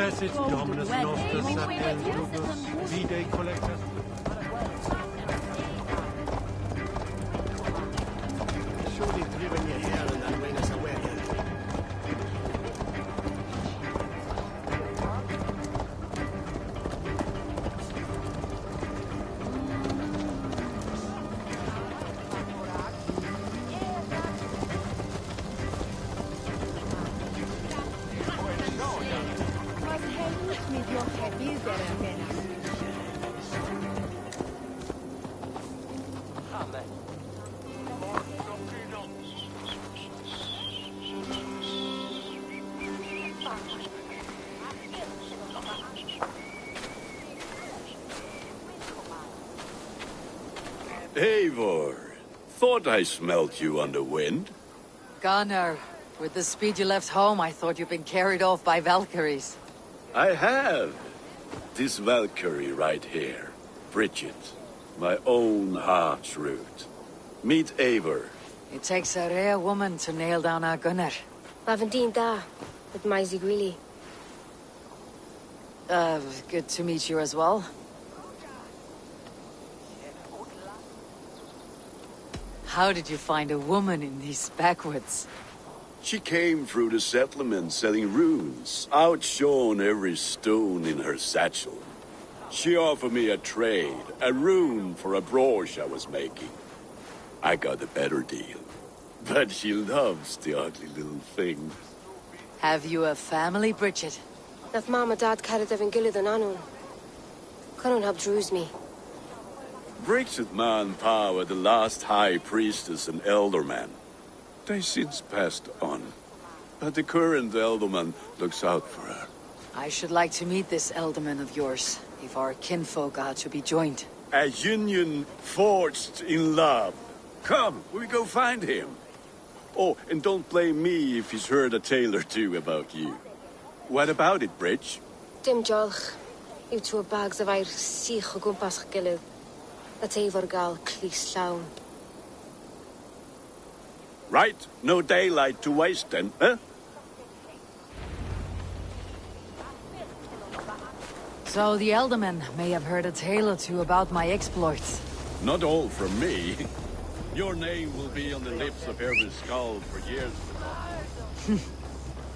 Fecit Dominus Nostra Sapiens Vide Collector. Surely driven you here and then bring us away again. Eivor, thought I smelt you on the wind. Gunnar, with the speed you left home, I thought you'd been carried off by Valkyries. I have. This Valkyrie right here, Bridget, my own heart's root. Meet Eivor. It takes a rare woman to nail down our Gunnar. Bavendine da, with Maisy Greeley. Good to meet you as well. How did you find a woman in these backwoods? She came through the settlement selling runes, outshone every stone in her satchel. She offered me a trade, a rune for a brooch I was making. I got a better deal. But she loves the ugly little thing. Have you a family, Bridget? That mama dad carried Evan Gillid and Anun. Couldn't help druise me. Bridget Man Power, the last high priestess and elderman. They since passed on. But the current elderman looks out for her. I should like to meet this elderman of yours, if our kinfolk are to be joined. A union forged in love. Come, we go find him. Oh, and don't blame me if he's heard a tale or two about you. What about it, Bridge? Dim jolch. You two bags of air sich o gwmpas gilydd. That's Eivor gal clis llawn. Right, no daylight to waste then, huh? So the elderman may have heard a tale or two about my exploits. Not all from me. Your name will be on the lips of every skull for years to come.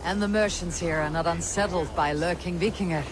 And the merchants here are not unsettled by lurking Vikinger.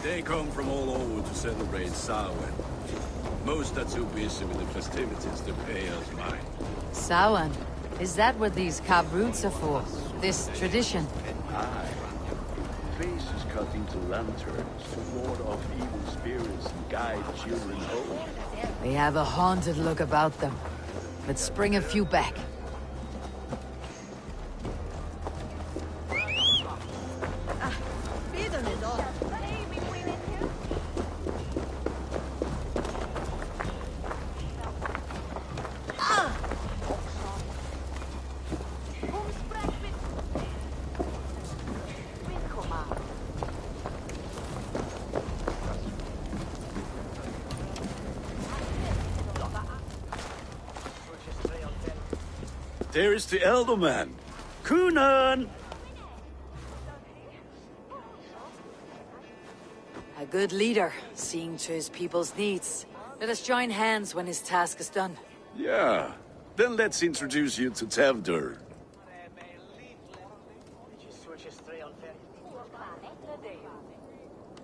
They come from all over to celebrate Samhain. Most are too busy with the festivities to pay us mind. Samhain? Is that what these carved roots are for? This tradition? Aye. Faces cut into lanterns to ward off evil spirits and guide children home. They have a haunted look about them. Let's bring a few back. There is the Elderman. Kunan! A good leader, seeing to his people's needs. Let us join hands when his task is done. Yeah. Then let's introduce you to Tevdur.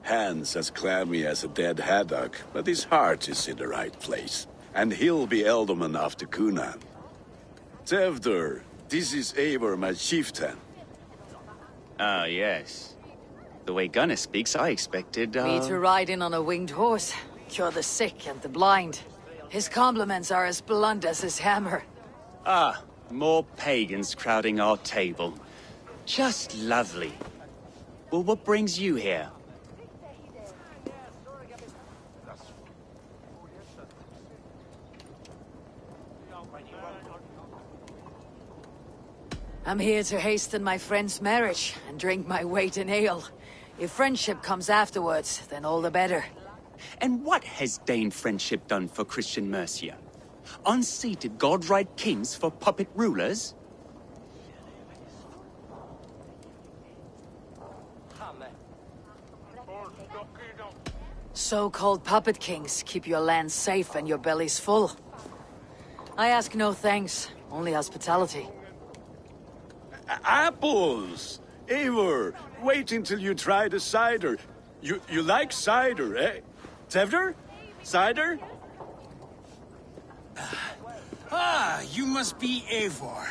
Hands as clammy as a dead haddock, but his heart is in the right place. And he'll be Elderman after Kunan. Tevdur, this is Eivor, my chieftain. Ah, yes. The way Gunnar speaks, I expected, Me to ride in on a winged horse, cure the sick and the blind. His compliments are as blunt as his hammer. Ah, more pagans crowding our table. Just lovely. Well, what brings you here? I'm here to hasten my friend's marriage and drink my weight in ale. If friendship comes afterwards, then all the better. And what has Dane friendship done for Christian Mercia? Unseated godright kings for puppet rulers? So-called puppet kings keep your land safe and your bellies full. I ask no thanks, only hospitality. Apples! Eivor, wait until you try the cider. You like cider, eh? Tevder? Cider? Ah, you must be Eivor.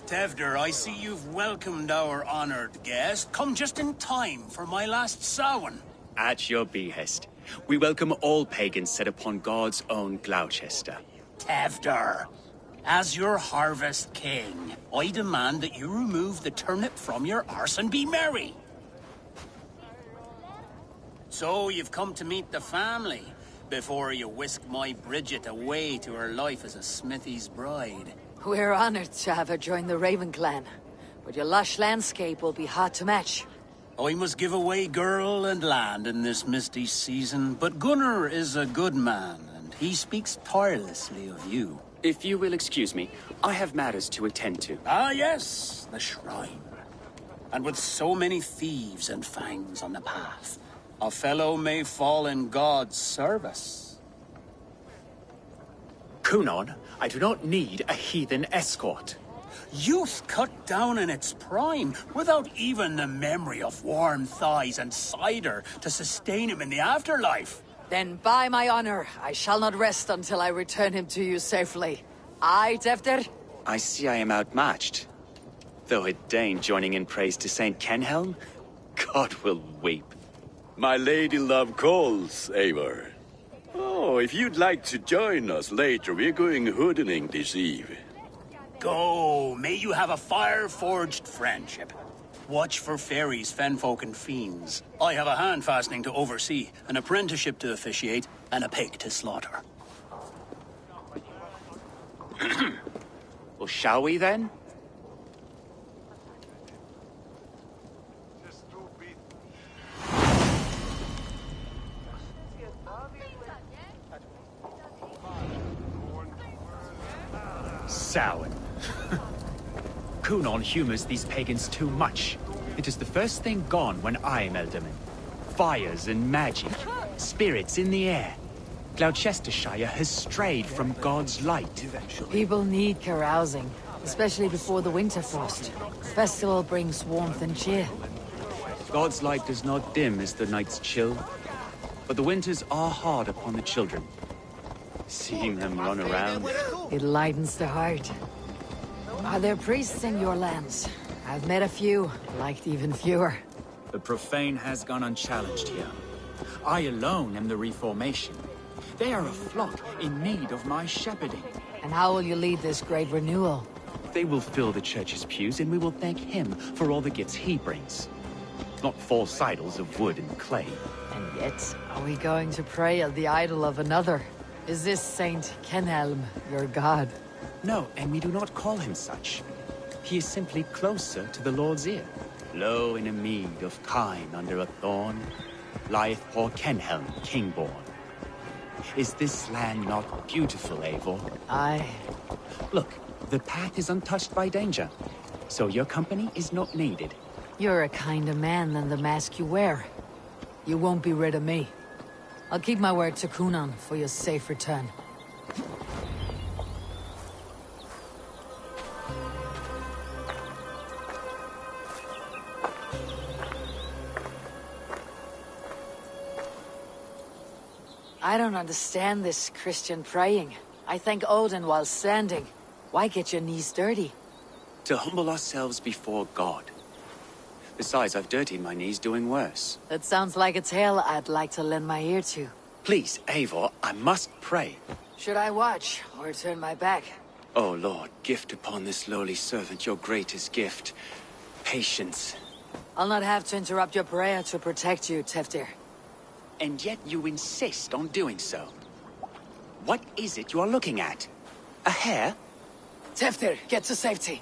Tevder, I see you've welcomed our honored guest. Come just in time for my last Samhain. At your behest. We welcome all pagans set upon God's own Gloucester. Tevder, as your harvest king, I demand that you remove the turnip from your arse and be merry. So you've come to meet the family before you whisk my Bridget away to her life as a smithy's bride. We're honored to have her join the Raven clan, but your lush landscape will be hard to match. I must give away girl and land in this misty season, but Gunnar is a good man, and he speaks tirelessly of you. If you will excuse me, I have matters to attend to. Ah, yes, the shrine. And with so many thieves and fangs on the path, a fellow may fall in God's service. Kunon, I do not need a heathen escort. Youth cut down in its prime, without even the memory of warm thighs and cider to sustain him in the afterlife. Then by my honor, I shall not rest until I return him to you safely. Aye, Tefter? I see I am outmatched. Though a Dane joining in praise to Saint Kenhelm, God will weep. My lady love calls, Eivor. Oh, if you'd like to join us later, we're going hoodening this eve. Go, may you have a fire-forged friendship. Watch for fairies, fenfolk, and fiends. I have a hand fastening to oversee, an apprenticeship to officiate, and a pig to slaughter. Well, shall we then? Samhain. Kunon humors these pagans too much. It is the first thing gone when I am Elderman. Fires and magic, spirits in the air. Gloucestrescire has strayed from God's light. People need carousing, especially before the winter frost. Festival brings warmth and cheer. God's light does not dim as the nights chill, but the winters are hard upon the children. Seeing them run around... It lightens the heart. Are there priests in your lands? I've met a few, liked even fewer. The profane has gone unchallenged here. I alone am the reformation. They are a flock in need of my shepherding. And how will you lead this great renewal? They will fill the church's pews, and we will thank him for all the gifts he brings. Not false idols of wood and clay. And yet, are we going to pray at the idol of another? Is this Saint Kenhelm your god? No, and we do not call him such. He is simply closer to the Lord's ear. Low in a mead of kine under a thorn, lieth poor Kenhelm, king-born. Is this land not beautiful, Eivor? Aye. Look, the path is untouched by danger, so your company is not needed. You're a kinder man than the mask you wear. You won't be rid of me. I'll keep my word to Kunon for your safe return. I don't understand this Christian praying. I thank Odin while standing. Why get your knees dirty? To humble ourselves before God. Besides, I've dirtied my knees doing worse. That sounds like a tale I'd like to lend my ear to. Please, Eivor, I must pray. Should I watch, or turn my back? Oh Lord, gift upon this lowly servant your greatest gift. Patience. I'll not have to interrupt your prayer to protect you, Teftir. And yet you insist on doing so. What is it you are looking at? A hare? Teftir, get to safety.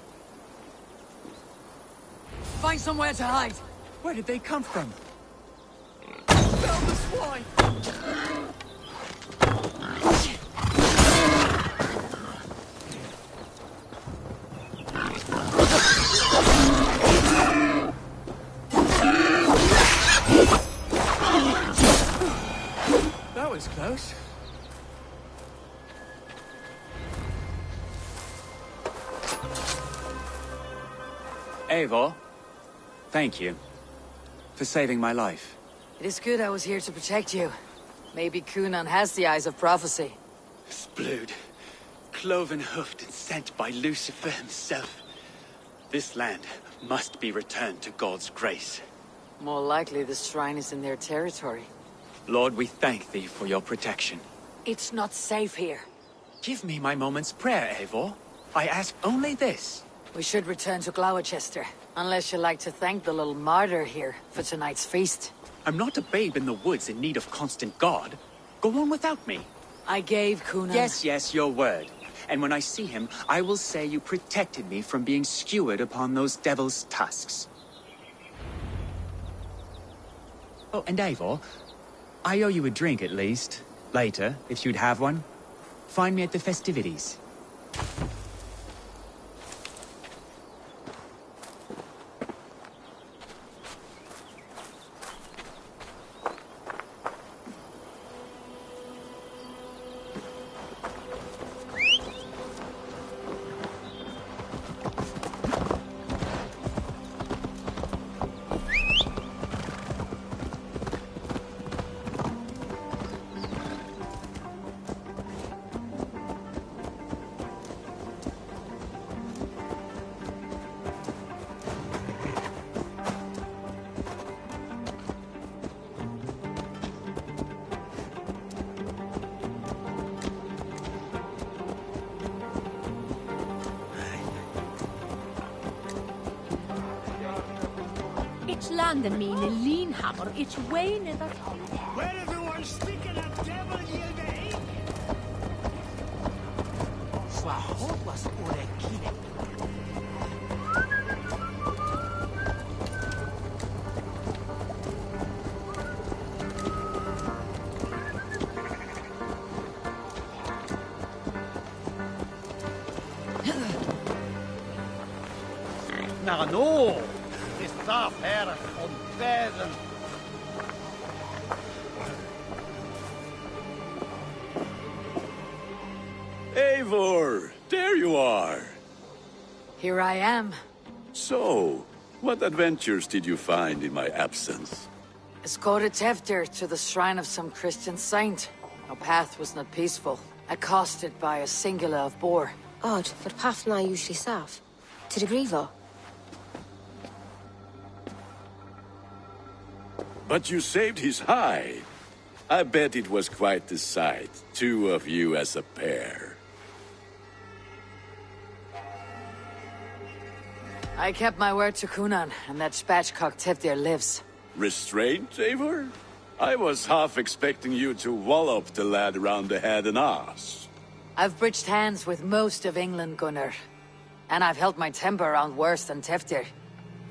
Find somewhere to hide. Where did they come from? Found the swine! That was close. Eivor, thank you for saving my life. It is good I was here to protect you. Maybe Cunan has the eyes of prophecy. Splood, cloven-hoofed and sent by Lucifer himself. This land must be returned to God's grace. More likely the shrine is in their territory. Lord, we thank thee for your protection. It's not safe here. Give me my moment's prayer, Eivor. I ask only this. We should return to Glowcester, unless you'd like to thank the little martyr here for tonight's feast. I'm not a babe in the woods in need of constant guard. Go on without me. I gave Cunan... Yes, your word. And when I see him, I will say you protected me from being skewered upon those devil's tusks. Oh, and Eivor, I owe you a drink at least. Later, if you'd have one. Find me at the festivities. Land and mean a lean hammer, it's way in the top. Where everyone speaking of devil yield the hate? Swahoplas orekine. No! Här från världen. Eivor, there you are. Here I am. So, what adventures did you find in my absence? Escorted Tefter to the shrine of some Christian saint. Our path was not peaceful. Accosted by a singular of boar. Odd, for Pathna usually saff. To the Grievo. But you saved his hide. I bet it was quite the sight, two of you as a pair. I kept my word to Cunan, and that spatchcock Teftir lives. Restraint, Eivor? I was half expecting you to wallop the lad around the head and ass. I've bridged hands with most of England, Gunnar. And I've held my temper around worse than Teftir.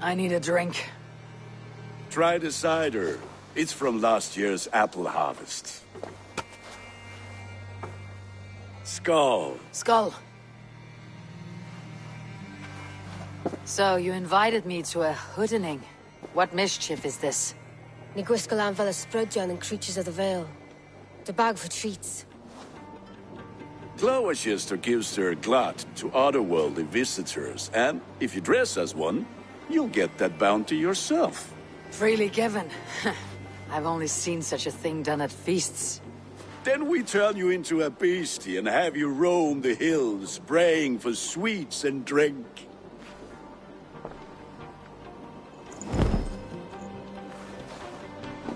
I need a drink. Try the cider. It's from last year's apple harvest. Skull. Skull. So, you invited me to a hoodening. What mischief is this? Ní gwisgail fel Sprudjan and Creatures of the Vale. The bag for treats. Glowcester gives their glut to otherworldly visitors, and if you dress as one, you'll get that bounty yourself. Freely given. I've only seen such a thing done at feasts. Then we turn you into a beastie and have you roam the hills, braying for sweets and drink.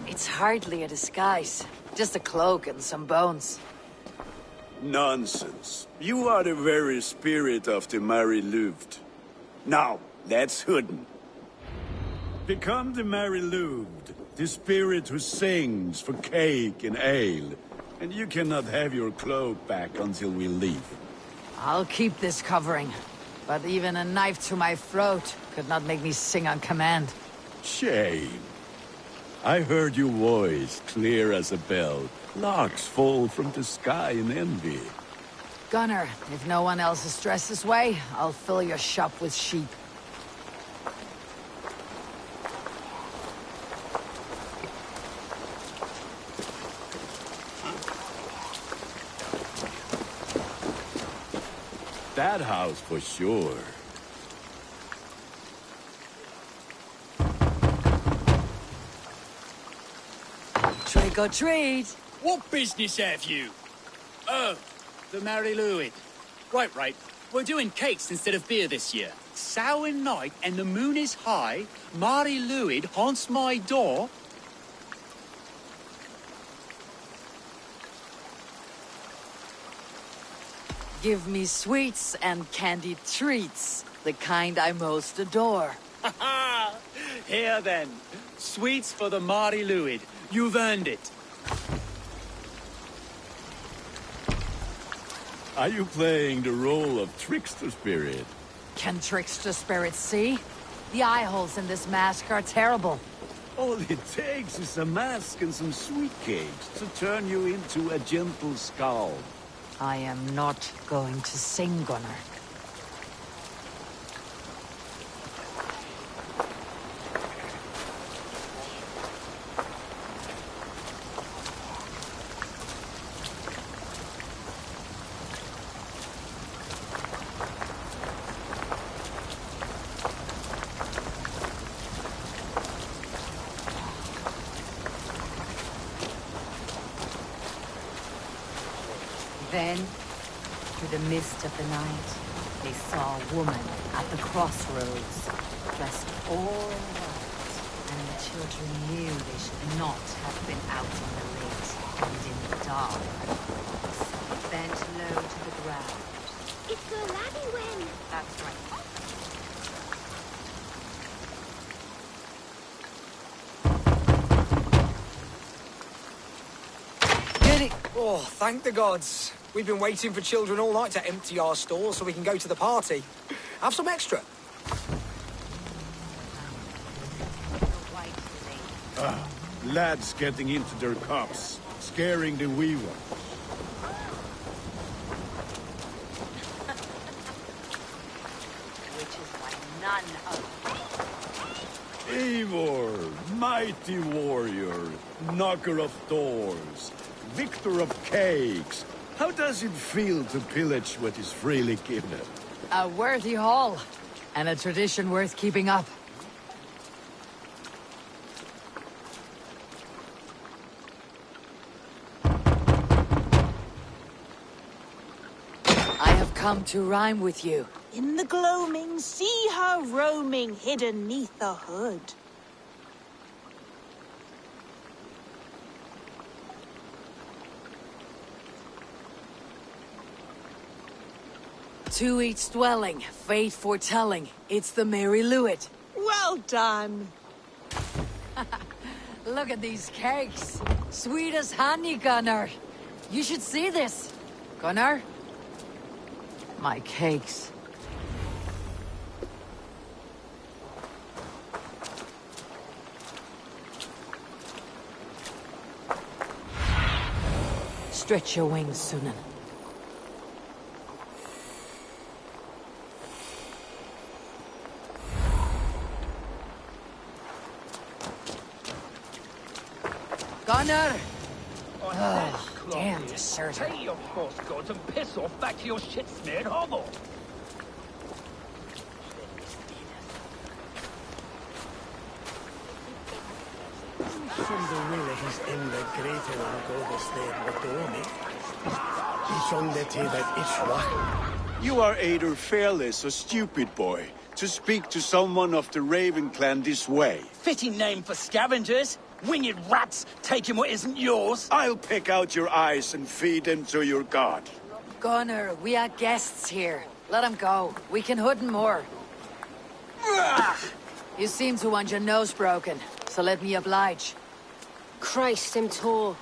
It's hardly a disguise. Just a cloak and some bones. Nonsense. You are the very spirit of the Mary Louved. Now, let's hoodin. Become the Mary Louved, the spirit who sings for cake and ale. And you cannot have your cloak back until we leave. I'll keep this covering. but even a knife to my throat could not make me sing on command. Shame. I heard your voice clear as a bell. Larks fall from the sky in envy. Gunnar, if no one else is dressed this way, I'll fill your shop with sheep. That house for sure. Trick or treat! What business have you? Oh, the Mary Louis. Right. We're doing cakes instead of beer this year. Samhain night and the moon is high. Mary Louis haunts my door. Give me sweets and candied treats, the kind I most adore. Here then, sweets for the Mary Louis. You've earned it. Are you playing the role of trickster spirit? Can trickster spirits see? The eye holes in this mask are terrible. All it takes is a mask and some sweet cakes to turn you into a gentle skull. I am not going to sing, Gunnar. Then, through the mist of the night, they saw a woman at the crossroads, dressed all in white, and the children knew they should not have been out in the late and in the dark. So they bent low to the ground. It's the laddie when. That's right. Oh, thank the gods. We've been waiting for children all night to empty our stores so we can go to the party. Have some extra. Lads getting into their cups, scaring the wee ones. Which is why none of Eivor, mighty warrior, knocker of doors, victor of cakes. How does it feel to pillage what is freely given? A worthy haul, and a tradition worth keeping up. I have come to rhyme with you. In the gloaming, see her roaming hidden neath the hood. To each dwelling, fate foretelling, it's the Mary Louis. Well done. Look at these cakes. Sweet as honey, Gunnar. You should see this. Gunnar? My cakes. Stretch your wings, Sunan. Gunnar! Oh, damn deserter. Pay your horse gods and piss off back to your shit-smeared hovel. Som du ville his enda greater and go the stead what do me. He som det till that Ishwa. You are either fearless or stupid, boy, to speak to someone of the Raven clan this way. Fitting name for scavengers. Winged rats taking what isn't yours. I'll pick out your eyes and feed them to your god. Gunnar, we are guests here. Let him go. We can hood him more. You seem to want your nose broken, so let me oblige. Christ, him tall.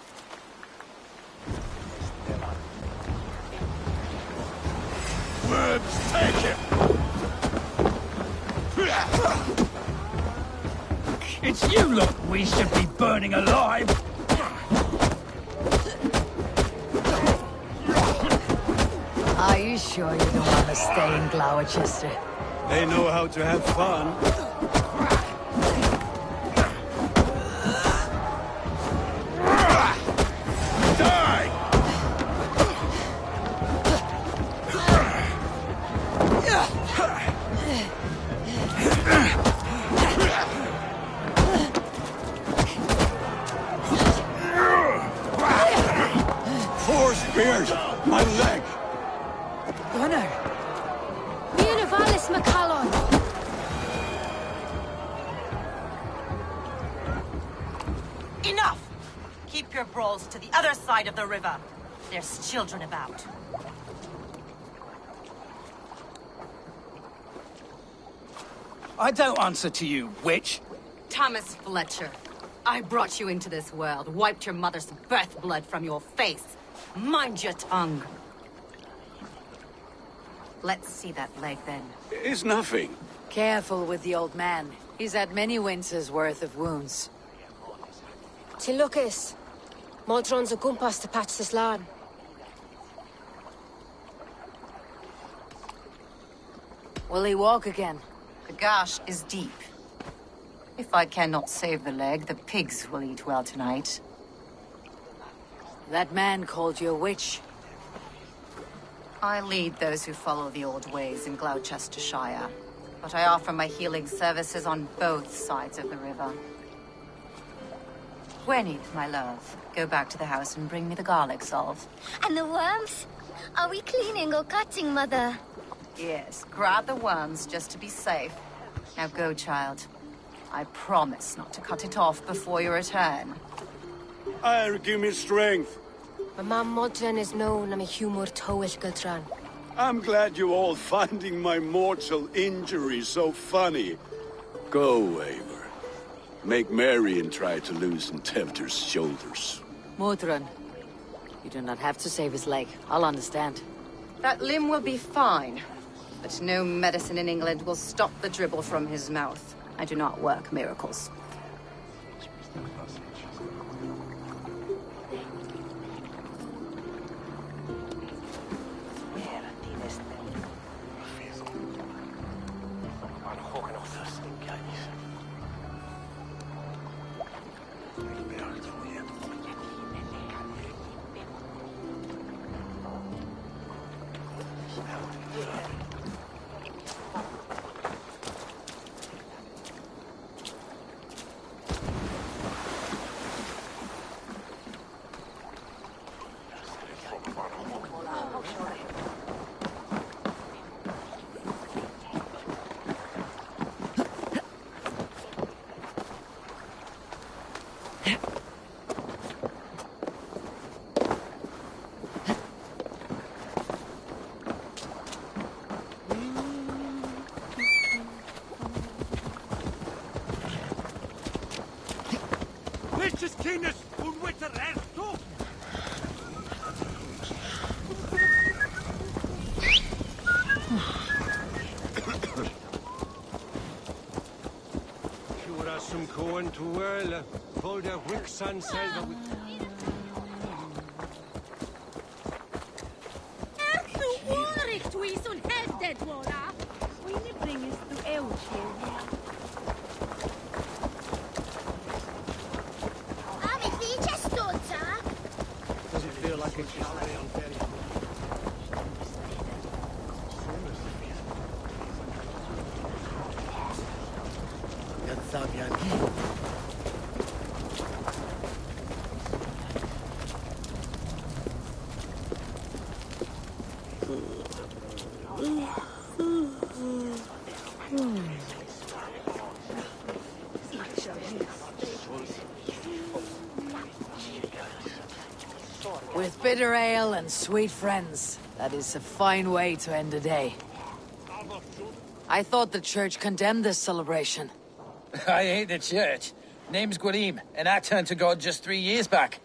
Words, take him! It's you lot we should be burning alive! Are you sure you don't want to stay in Glowcester? They know how to have fun. Four spears! My leg! Gunnar! Mianavalis Macallon! Enough! Keep your brawls to the other side of the river. There's children about. I don't answer to you, witch. Thomas Fletcher, I brought you into this world, wiped your mother's birth blood from your face. Mind your tongue. Let's see that leg, then. It's nothing. Careful with the old man. He's had many winters' worth of wounds. Tilukis. Modron's a gumpas to patch this land. Will he walk again? The gash is deep. If I cannot save the leg, the pigs will eat well tonight. That man called you a witch. I lead those who follow the old ways in Glowcestrescire, but I offer my healing services on both sides of the river. Gwyneth, my love, go back to the house and bring me the garlic salve. And the worms? Are we cleaning or cutting, Mother? Yes, grab the worms just to be safe. Now go, child. I promise not to cut it off before your return. Give me strength. My mam Modron is known I'm a humor towish Gultran. I'm glad you all finding my mortal injury so funny. Go, Eivor. Make merry and try to loosen Tevter's shoulders. Modron, you do not have to save his leg. I'll understand. That limb will be fine, but no medicine in England will stop the dribble from his mouth. I do not work miracles. Vicious keenness, unwitter erto! Shura sum coen to whirl, pull the wicks and silver with. Ertu Warwick twis on head dead wora? We need bring us to Elchie. Does it feel like a calorie on ferry? With bitter ale and sweet friends, that is a fine way to end a day. I thought the church condemned this celebration. I hate the church. Name's Gwarim, and I turned to God just 3 years back.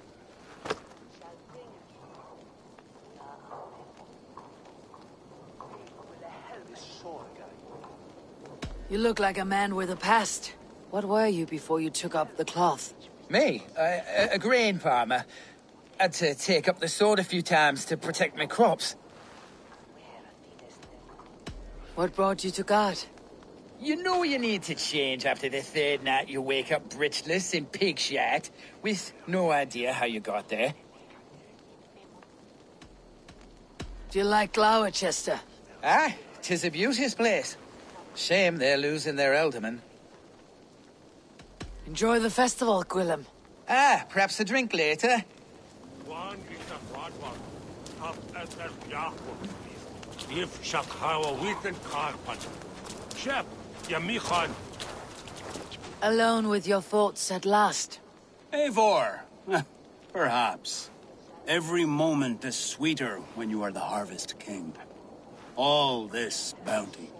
You look like a man with a past. What were you before you took up the cloth? Me? A grain farmer. Had to take up the sword a few times to protect my crops. What brought you to God? You know you need to change after the third night you wake up britchless in pig shit, with no idea how you got there. Do you like Glowcester? Ah, 'tis a beauteous place. Shame they're losing their alderman. Enjoy the festival, Gwillem. Ah, perhaps a drink later. Alone with your thoughts at last. Eivor, perhaps. Every moment is sweeter when you are the Harvest King. All this bounty.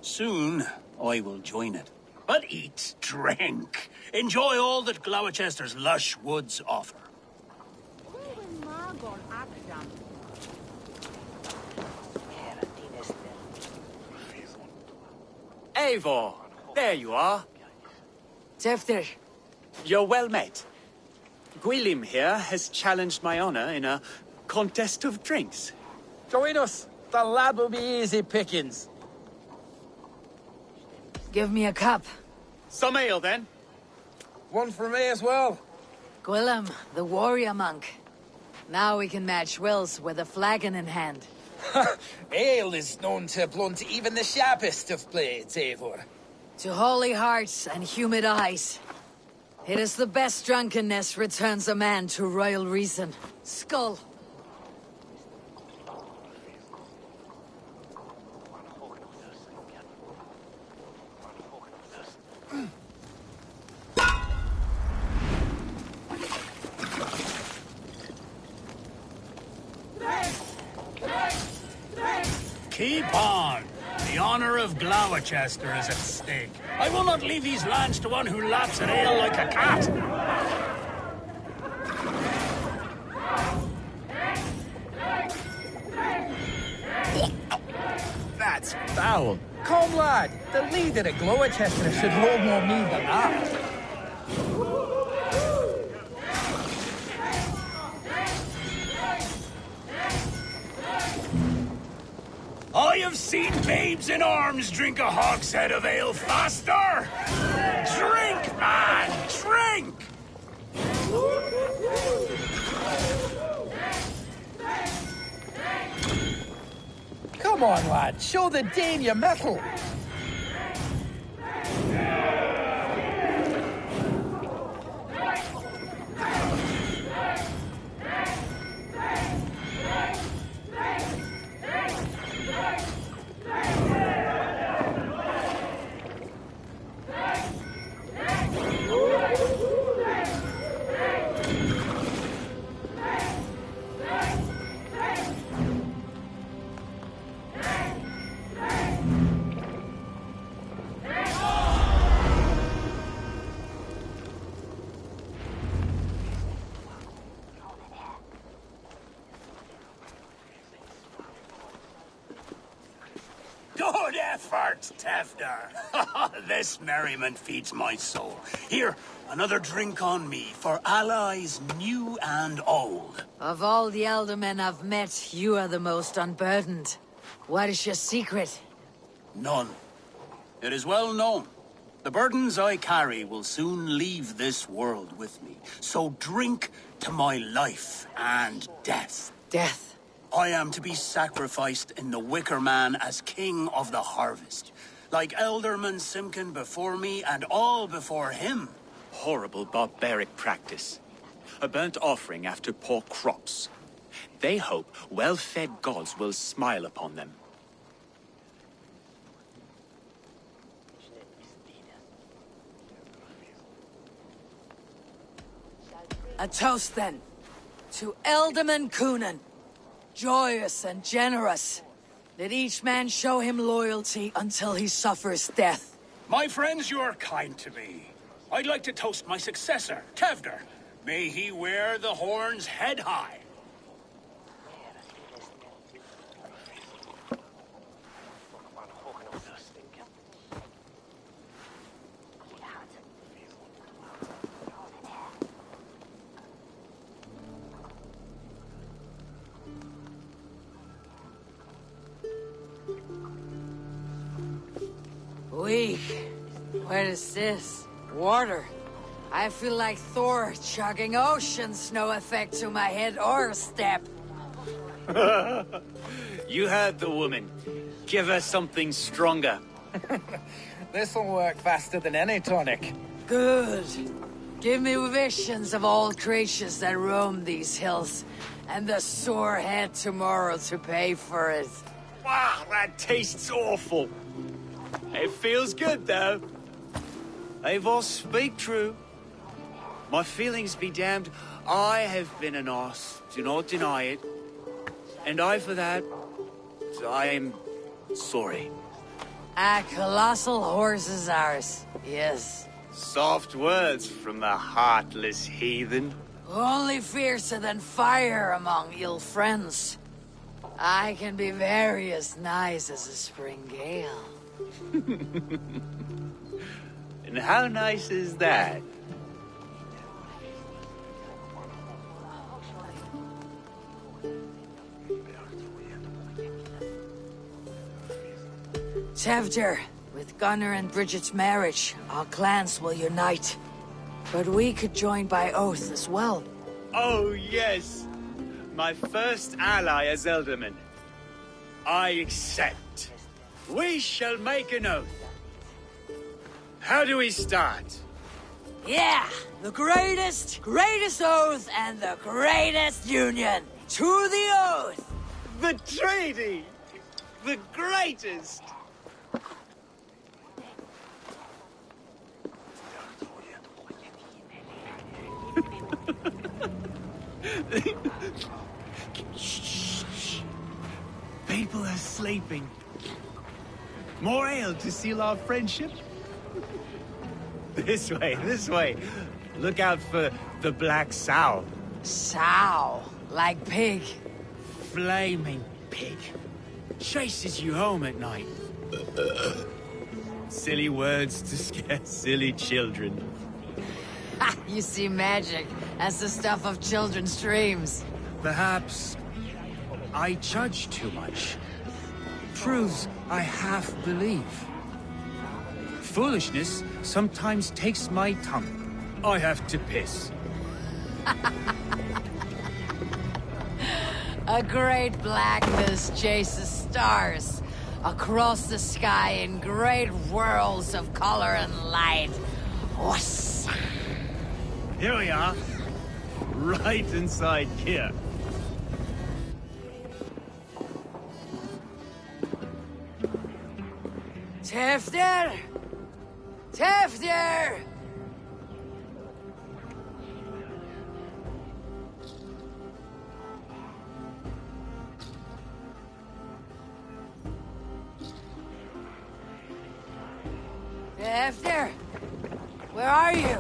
Soon, I will join it. But eat, drink, enjoy all that Gloucester's lush woods offer. Eivor, there you are. Tefter. You're well met. Gwilym here has challenged my honor in a contest of drinks. Join us. The lad will be easy pickings. Give me a cup. Some ale, then. One for me as well. Gwillem, the warrior monk. Now we can match wills with a flagon in hand. Ale is known to blunt even the sharpest of blades, Eivor. To holy hearts and humid eyes. It is the best drunkenness returns a man to royal reason. Skull. Keep on. The honor of Gloucester is at stake. I will not leave these lands to one who laps at ale like a cat. That's foul. Come, lad. The leader of Gloucester should hold more mead than that. I have seen babes in arms drink a hogshead of ale faster! Drink, man! Drink! Come on, lad. Show the Dane your mettle. Good effort, Tefder. This merriment feeds my soul. Here, another drink on me for allies new and old. Of all the elder men I've met, you are the most unburdened. What is your secret? None. It is well known. The burdens I carry will soon leave this world with me. So drink to my life and death. Death? I am to be sacrificed in the Wicker Man as king of the harvest. Like Elderman Simkin before me and all before him. Horrible barbaric practice. A burnt offering after poor crops. They hope well-fed gods will smile upon them. A toast, then. To Elderman Coonan. Joyous and generous. Let each man show him loyalty until he suffers death. My friends, you are kind to me. I'd like to toast my successor, Tefder. May he wear the horns head high. What is this? Water. I feel like Thor chugging oceans, no effect to my head or step. You heard the woman. Give her something stronger. This'll work faster than any tonic. Good. Give me visions of all creatures that roam these hills, and the sore head tomorrow to pay for it. Wow, that tastes awful. It feels good, though. Eivor, speak true. My feelings be damned. I have been an arse. Do not deny it. And I, for that, I am sorry. A colossal horse is ours, yes. Soft words from the heartless heathen. Only fiercer than fire among ill friends. I can be very as nice as a spring gale. And how nice is that? Tevder, with Gunnar and Bridget's marriage, our clans will unite. But we could join by oath as well. Oh, yes. My first ally as Elderman. I accept. We shall make an oath. How do we start? Yeah, the greatest oath and the greatest union. To the oath! The treaty! The greatest! Shh. People are sleeping. More ale to seal our friendship? This way. Look out for the black sow. Sow? Like pig? Flaming pig. Chases you home at night. Silly words to scare silly children. You see magic as the stuff of children's dreams. Perhaps I judge too much. Truths I half believe. Foolishness sometimes takes my tongue. I have to piss. A great blackness chases stars across the sky in great whirls of color and light. Whoosh. Here we are. Right inside here. Tefter! Tefter! Tefter! Where are you?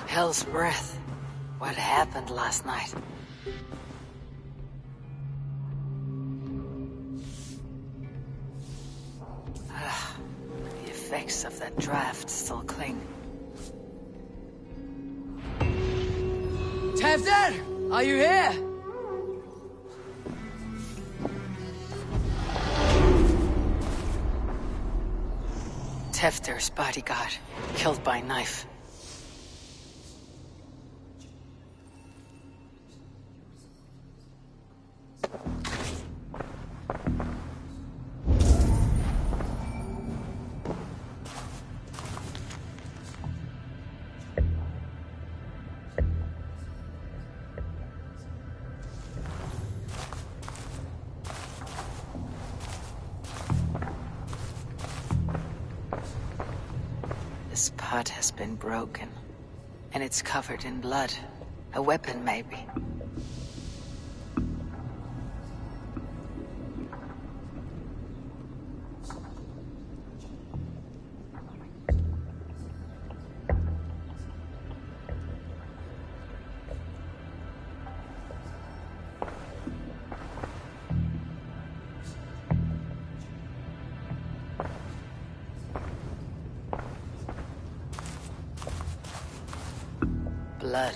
Hell's breath. What happened last night? The effects of that draft still cling. Tefter! Are you here? Tefter's bodyguard, killed by knife. This pot has been broken, and it's covered in blood. A weapon, maybe. Blood.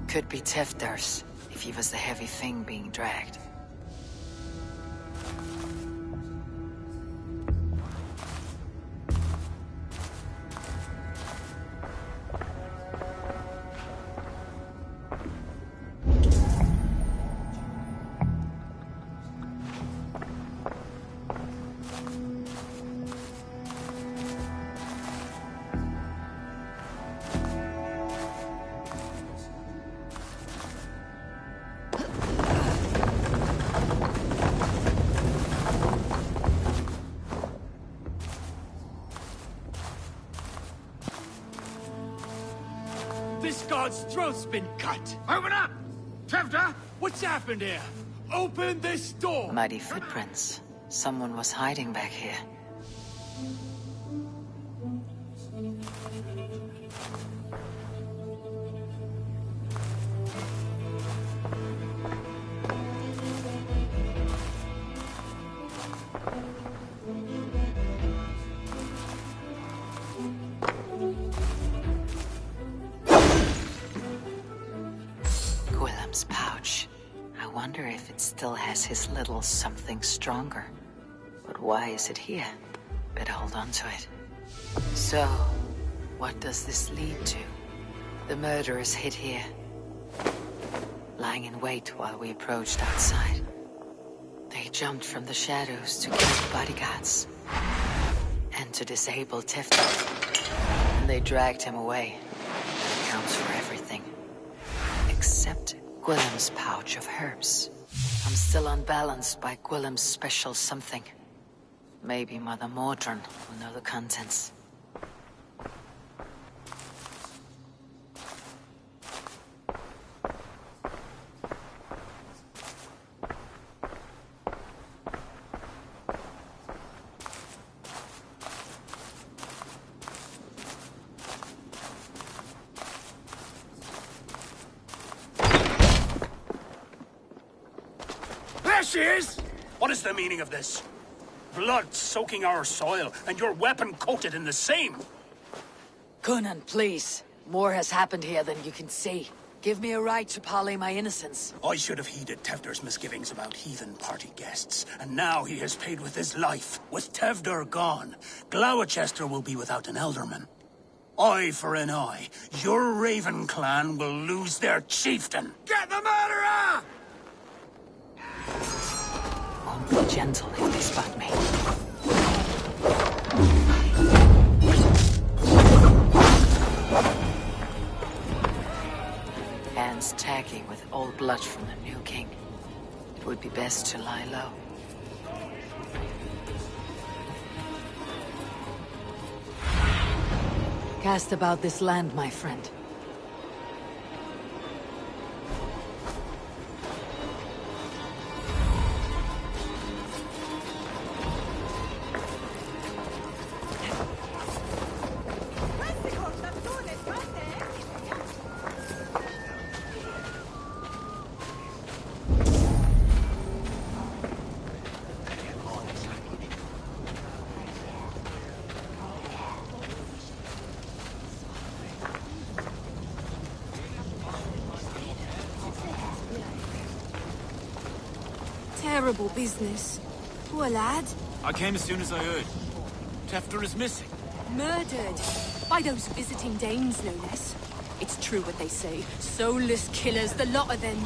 Could be Tefder's, if he was the heavy thing being dragged. This god's throat's been cut! Open up! Tefder! What's happened here? Open this door! Muddy footprints. Someone was hiding back here. Gwillem's pouch. I wonder if it still has his little something stronger. But why is it here? Better hold on to it. So, what does this lead to? The murderers hid here, lying in wait while we approached outside. They jumped from the shadows to kill the bodyguards and to disable Tefter. And they dragged him away. That accounts for everything. Except Gwillem's pouch of herbs. I'm still unbalanced by Gwillem's special something. Maybe Mother Mordran will know the contents. There she is! What is the meaning of this? Blood soaking our soil, and your weapon coated in the same! Gunnar, please. More has happened here than you can see. Give me a right to parley my innocence. I should have heeded Tevder's misgivings about heathen party guests, and now he has paid with his life. With Tevder gone, Glowcester will be without an elderman. Eye for an eye. Your Raven clan will lose their chieftain. Get the murderer! Be gentle if they spot me. Hands tacky with old blood from the new king. It would be best to lie low. Cast about this land, my friend. Terrible business. Poor lad. I came as soon as I heard. Tefter is missing. Murdered. By those visiting dames, no less. It's true what they say. Soulless killers, the lot of them.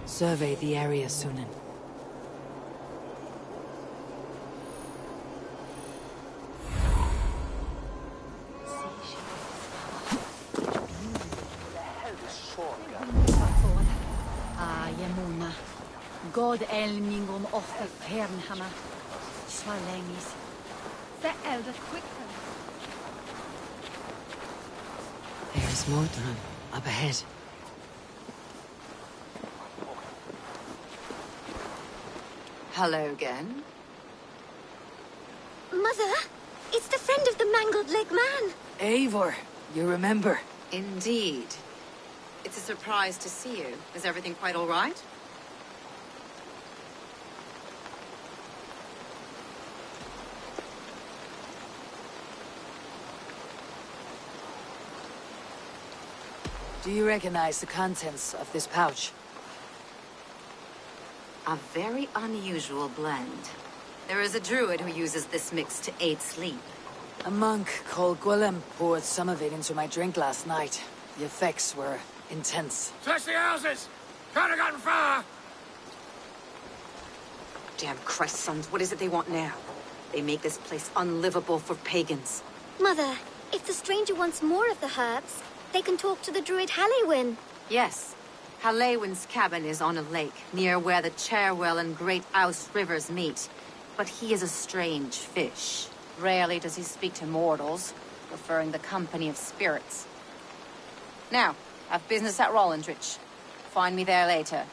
Survey the area, Sunan. Yemuna. God elmingum ofta fernhamma. Svalengis. The elder quicker. There's Mordran, up ahead. Hello again. Mother, it's the friend of the mangled leg man. Eivor, you remember? Indeed. It's a surprise to see you. Is everything quite all right? Do you recognize the contents of this pouch? A very unusual blend. There is a druid who uses this mix to aid sleep. A monk called Gwilym poured some of it into my drink last night. The effects were intense. Search the houses! Can't have gotten far! Damn Christ, sons, what is it they want now? They make this place unlivable for pagans. Mother, if the stranger wants more of the herbs, they can talk to the druid Hallywin. Yes. Hallywin's cabin is on a lake, near where the Cherwell and Great Ouse rivers meet. But he is a strange fish. Rarely does he speak to mortals, preferring the company of spirits. Now, I've business at Rollindrich. Find me there later.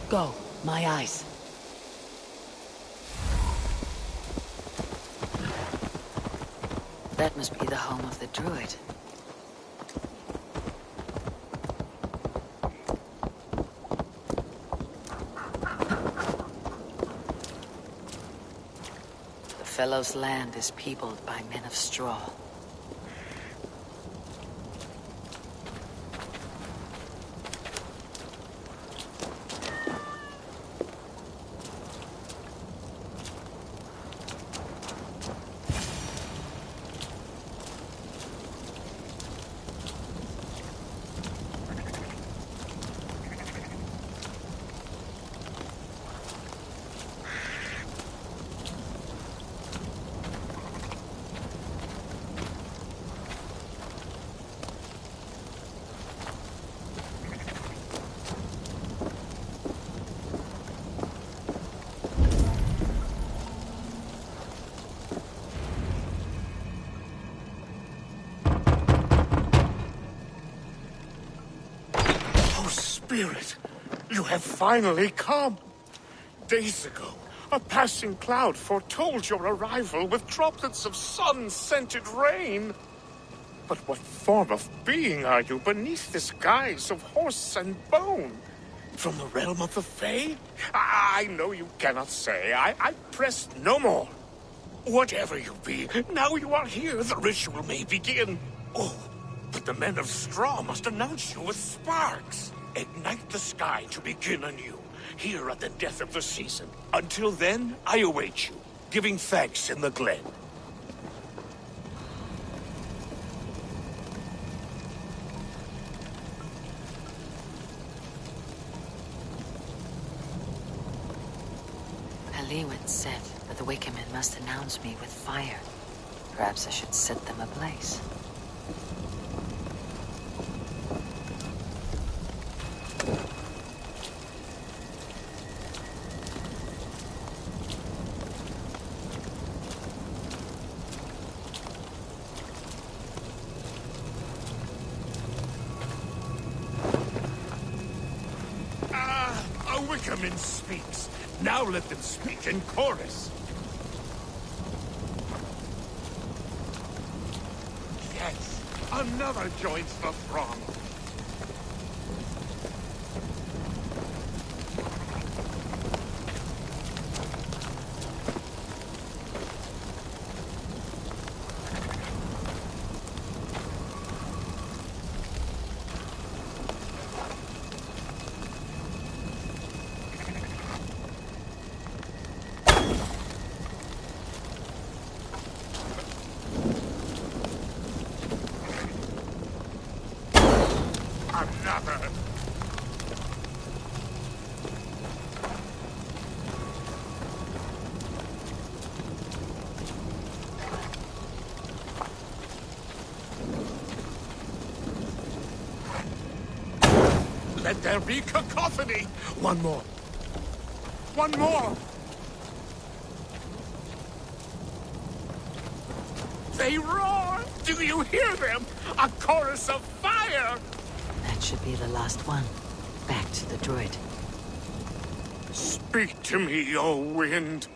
Go, my eyes. That must be the home of the druid. The fellow's land is peopled by men of straw. Spirit, you have finally come. Days ago, a passing cloud foretold your arrival with droplets of sun-scented rain. But what form of being are you beneath this guise of horse and bone? From the realm of the Fae? I know you cannot say. I press no more. Whatever you be, now you are here, the ritual may begin. Oh, but the men of straw must announce you with sparks. Ignite the sky to begin anew, here at the death of the season. Until then, I await you, giving thanks in the glen. Halewin said that the Wickermen must announce me with fire. Perhaps I should set them ablaze. A Wickerman speaks. Now let them speak in chorus. Yes, another joins the throng. Another. Let there be cacophony. One more. One more. They roar. Do you hear them? A chorus of fire. That should be the last one. Back to the druid. Speak to me, O wind.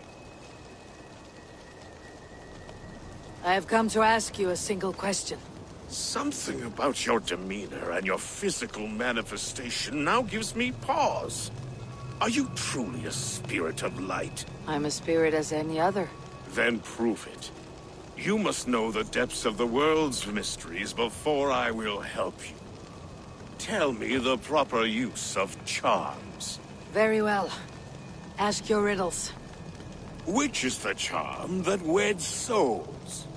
I have come to ask you a single question. Something about your demeanor and your physical manifestation now gives me pause. Are you truly a spirit of light? I'm a spirit as any other. Then prove it. You must know the depths of the world's mysteries before I will help you. Tell me the proper use of charms. Very well. Ask your riddles. Which is the charm that weds souls?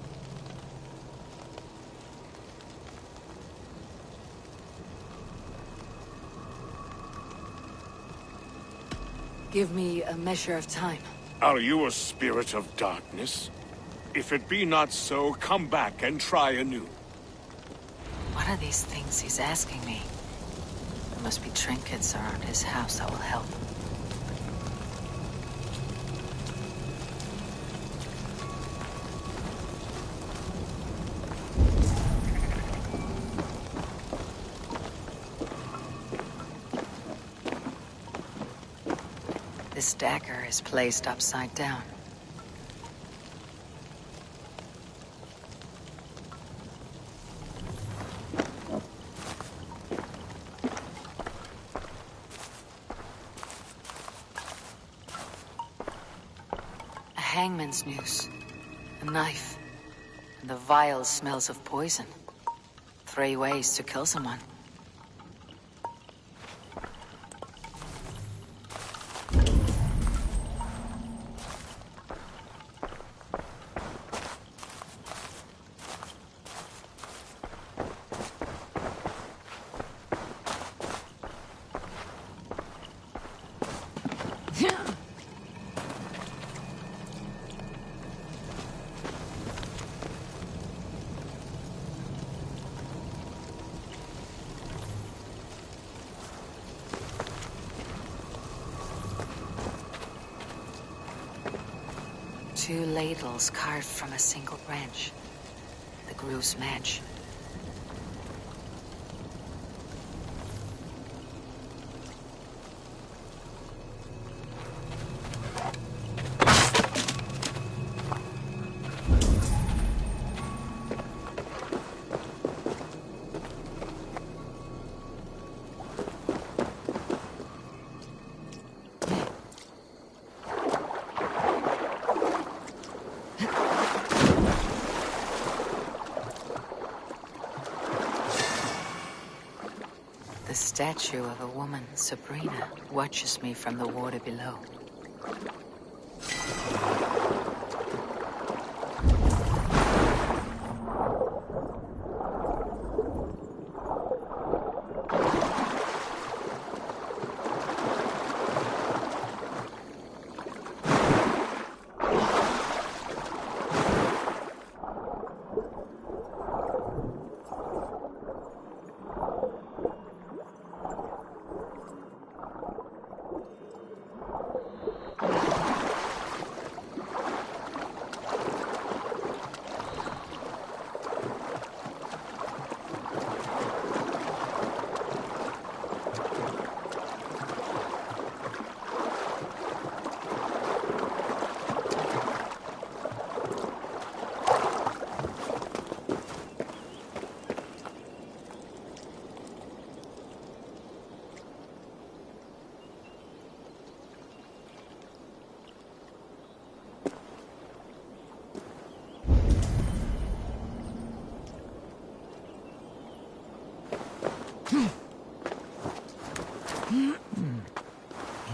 Give me a measure of time. Are you a spirit of darkness? If it be not so, come back and try anew. What are these things he's asking me? There must be trinkets around his house that will help. This dagger is placed upside down. A hangman's noose, a knife, and the vile smells of poison. 3 ways to kill someone. Two ladles carved from a single branch. The grooves match. The statue of a woman, Sabrina, watches me from the water below.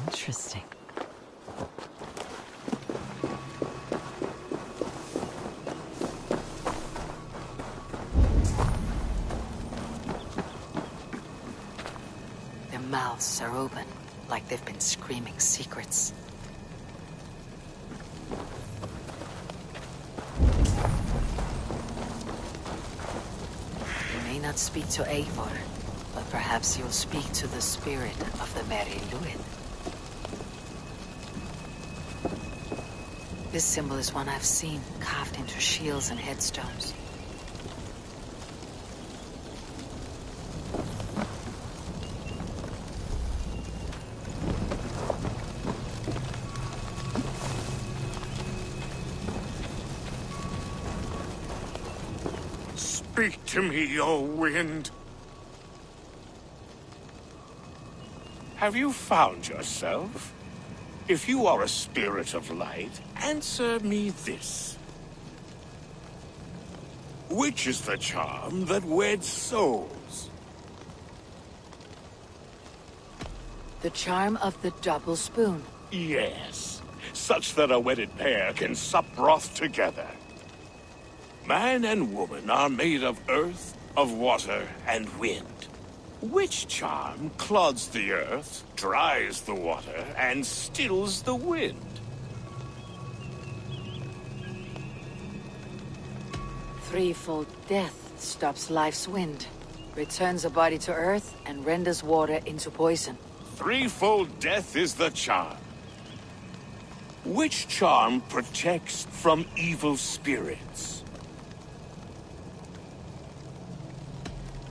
Interesting. Their mouths are open, like they've been screaming secrets. You may not speak to Eivor, but perhaps you'll speak to the spirit of the Merry Luin. This symbol is one I've seen carved into shields and headstones. Speak to me, O wind. Have you found yourself? If you are a spirit of light, answer me this. Which is the charm that weds souls? The charm of the double spoon. Yes, such that a wedded pair can sup broth together. Man and woman are made of earth, of water, and wind. Which charm clods the earth, dries the water, and stills the wind? Threefold death stops life's wind, returns a body to earth, and renders water into poison. Threefold death is the charm. Which charm protects from evil spirits?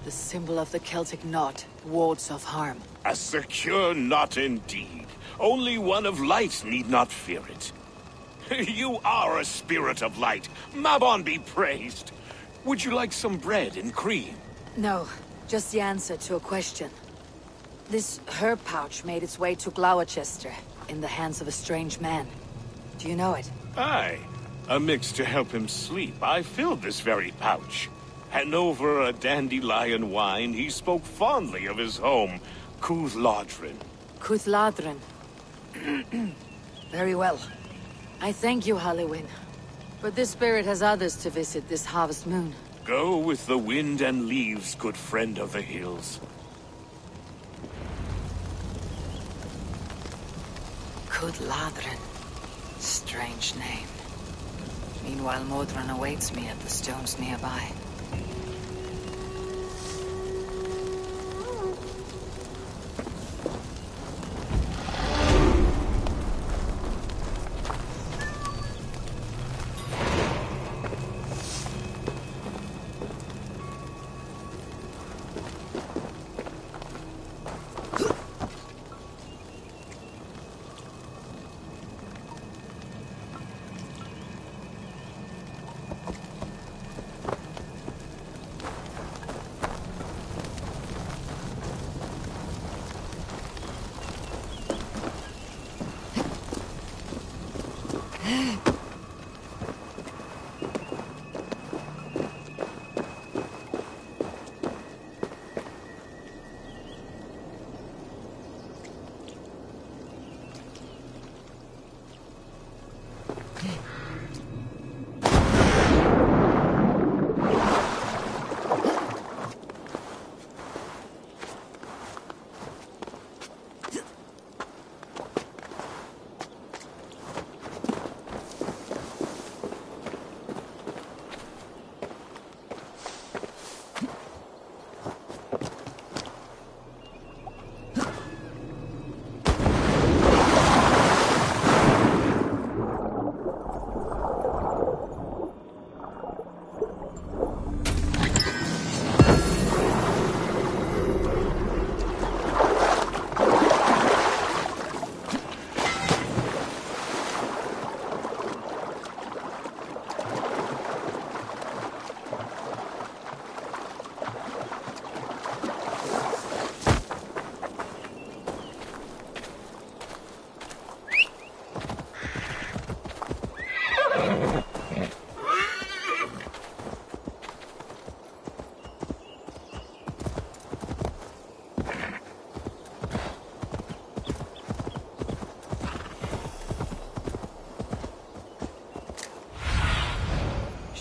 The symbol of the Celtic knot wards off harm. A secure knot indeed. Only one of light need not fear it. You are a spirit of light. Mabon be praised. Would you like some bread and cream? No, just the answer to a question. This herb pouch made its way to Glowcester in the hands of a strange man. Do you know it? Aye. A mix to help him sleep. I filled this very pouch. And over a dandelion wine, he spoke fondly of his home, Cuthladrin. Cuthladrin. Very well. I thank you, Halliwyn. But this spirit has others to visit this harvest moon. Go with the wind and leaves, good friend of the hills. Cuthladrin. Strange name. Meanwhile, Modron awaits me at the stones nearby.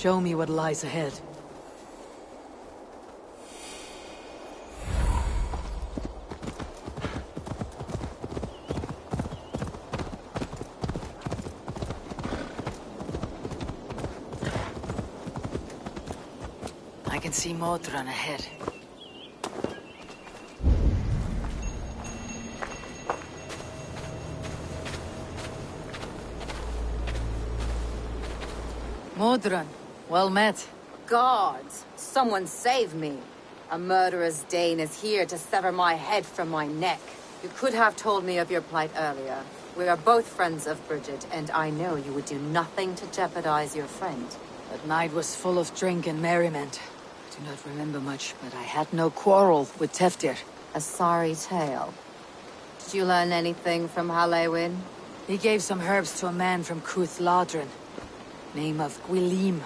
Show me what lies ahead. I can see Modron ahead. Modron. Well met. Gods, someone save me. A murderous Dane is here to sever my head from my neck. You could have told me of your plight earlier. We are both friends of Bridget, and I know you would do nothing to jeopardize your friend. That night was full of drink and merriment. I do not remember much, but I had no quarrel with Teftir. A sorry tale. Did you learn anything from Halliwyn? He gave some herbs to a man from Cuthladrin. Name of Gwylim.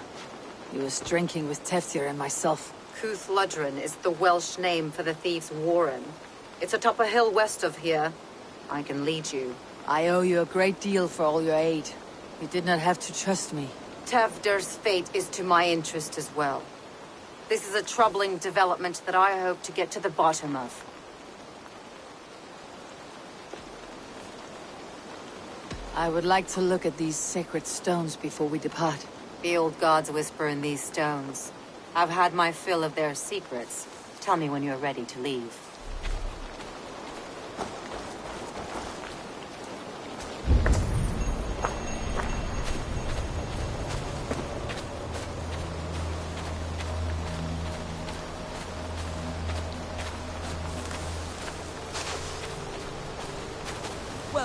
He was drinking with Teftir and myself. Cuthladrin is the Welsh name for the thieves' warren. It's atop a hill west of here. I can lead you. I owe you a great deal for all your aid. You did not have to trust me. Teftir's fate is to my interest as well. This is a troubling development that I hope to get to the bottom of. I would like to look at these sacred stones before we depart. The old gods whisper in these stones. I've had my fill of their secrets. Tell me when you're ready to leave.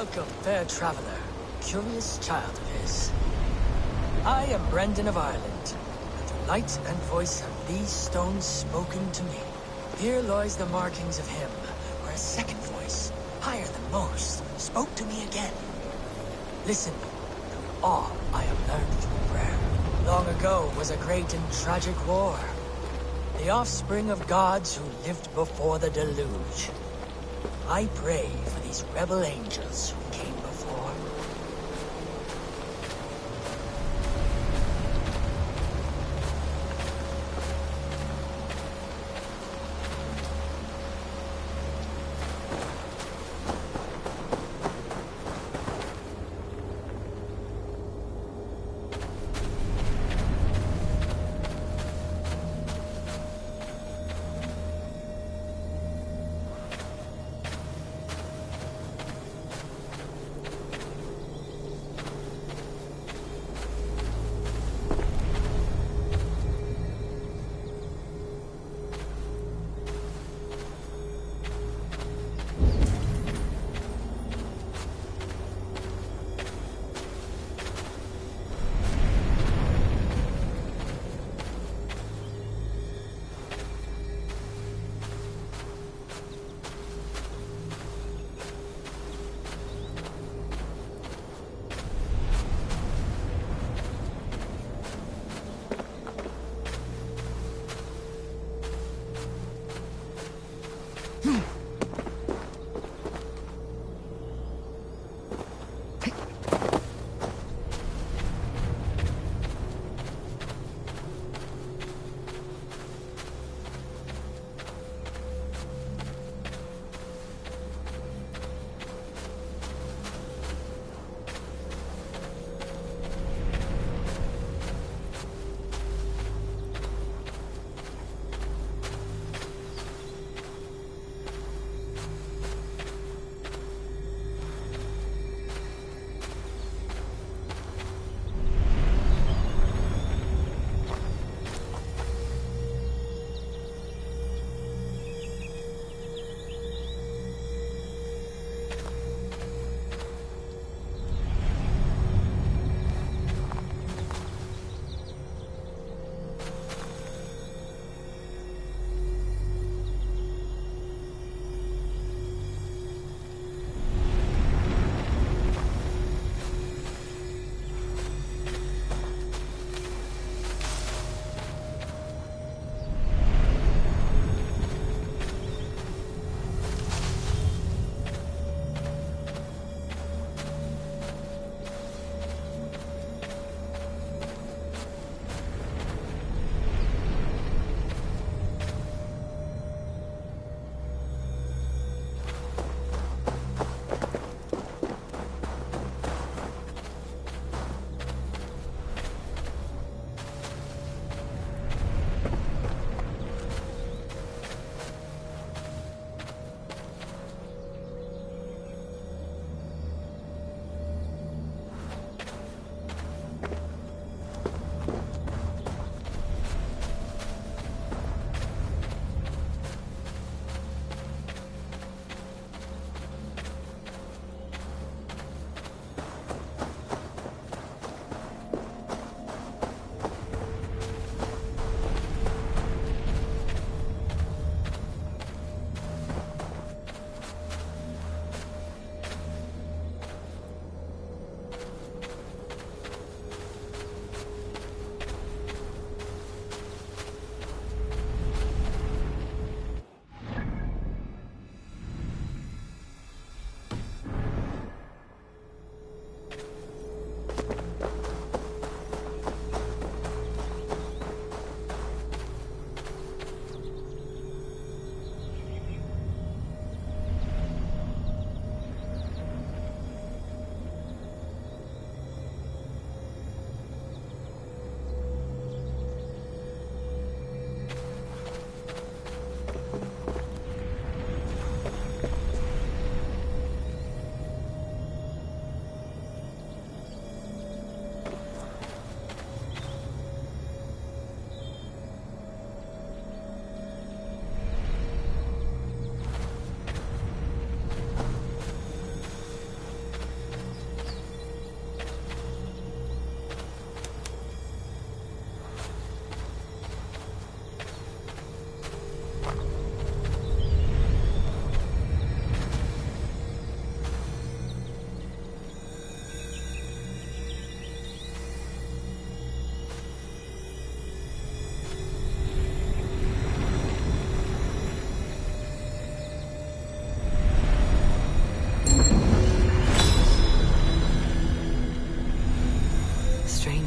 Welcome, fair traveler, curious child of his. I am Brendan of Ireland, and the light and voice of these stones spoken to me. Here lies the markings of him, where a second voice, higher than most, spoke to me again. Listen, through awe I have learned through prayer. Long ago was a great and tragic war. The offspring of gods who lived before the deluge. I pray for these rebel angels who came before.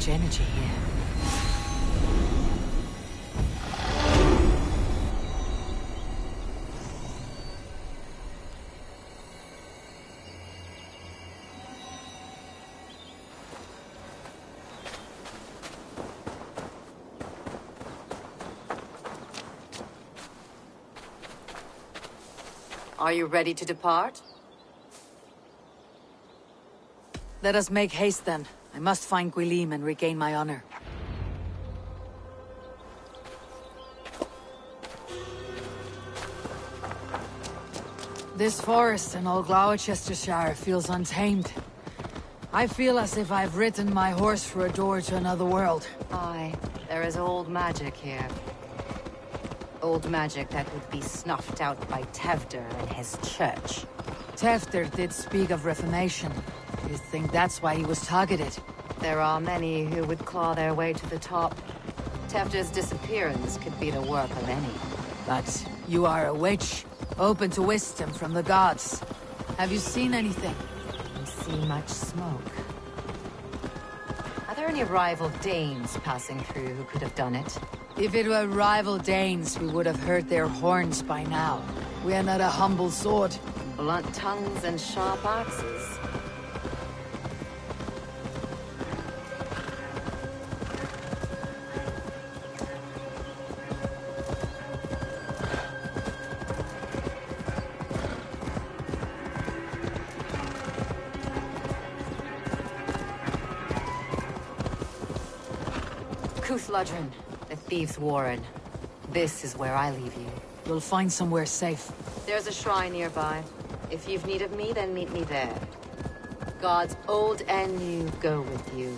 strange energy here. Are you ready to depart? Let us make haste then. I must find Gwylim and regain my honor. This forest in All Glowcestrescire feels untamed. I feel as if I've ridden my horse through a door to another world. Aye, there is old magic here. Old magic that would be snuffed out by Tevder and his church. Tevder did speak of reformation. You think that's why he was targeted? There are many who would claw their way to the top. Tevder's disappearance could be the work of any. But you are a witch, open to wisdom from the gods. Have you seen anything? I see much smoke. Are there any rival Danes passing through who could have done it? If it were rival Danes, we would have heard their horns by now. We are not a humble sword. Blunt tongues and sharp axes. Cuthludren, the Thieves' Warren. This is where I leave you. We'll find somewhere safe. There's a shrine nearby. If you've need of me, then meet me there. Gods old and new go with you.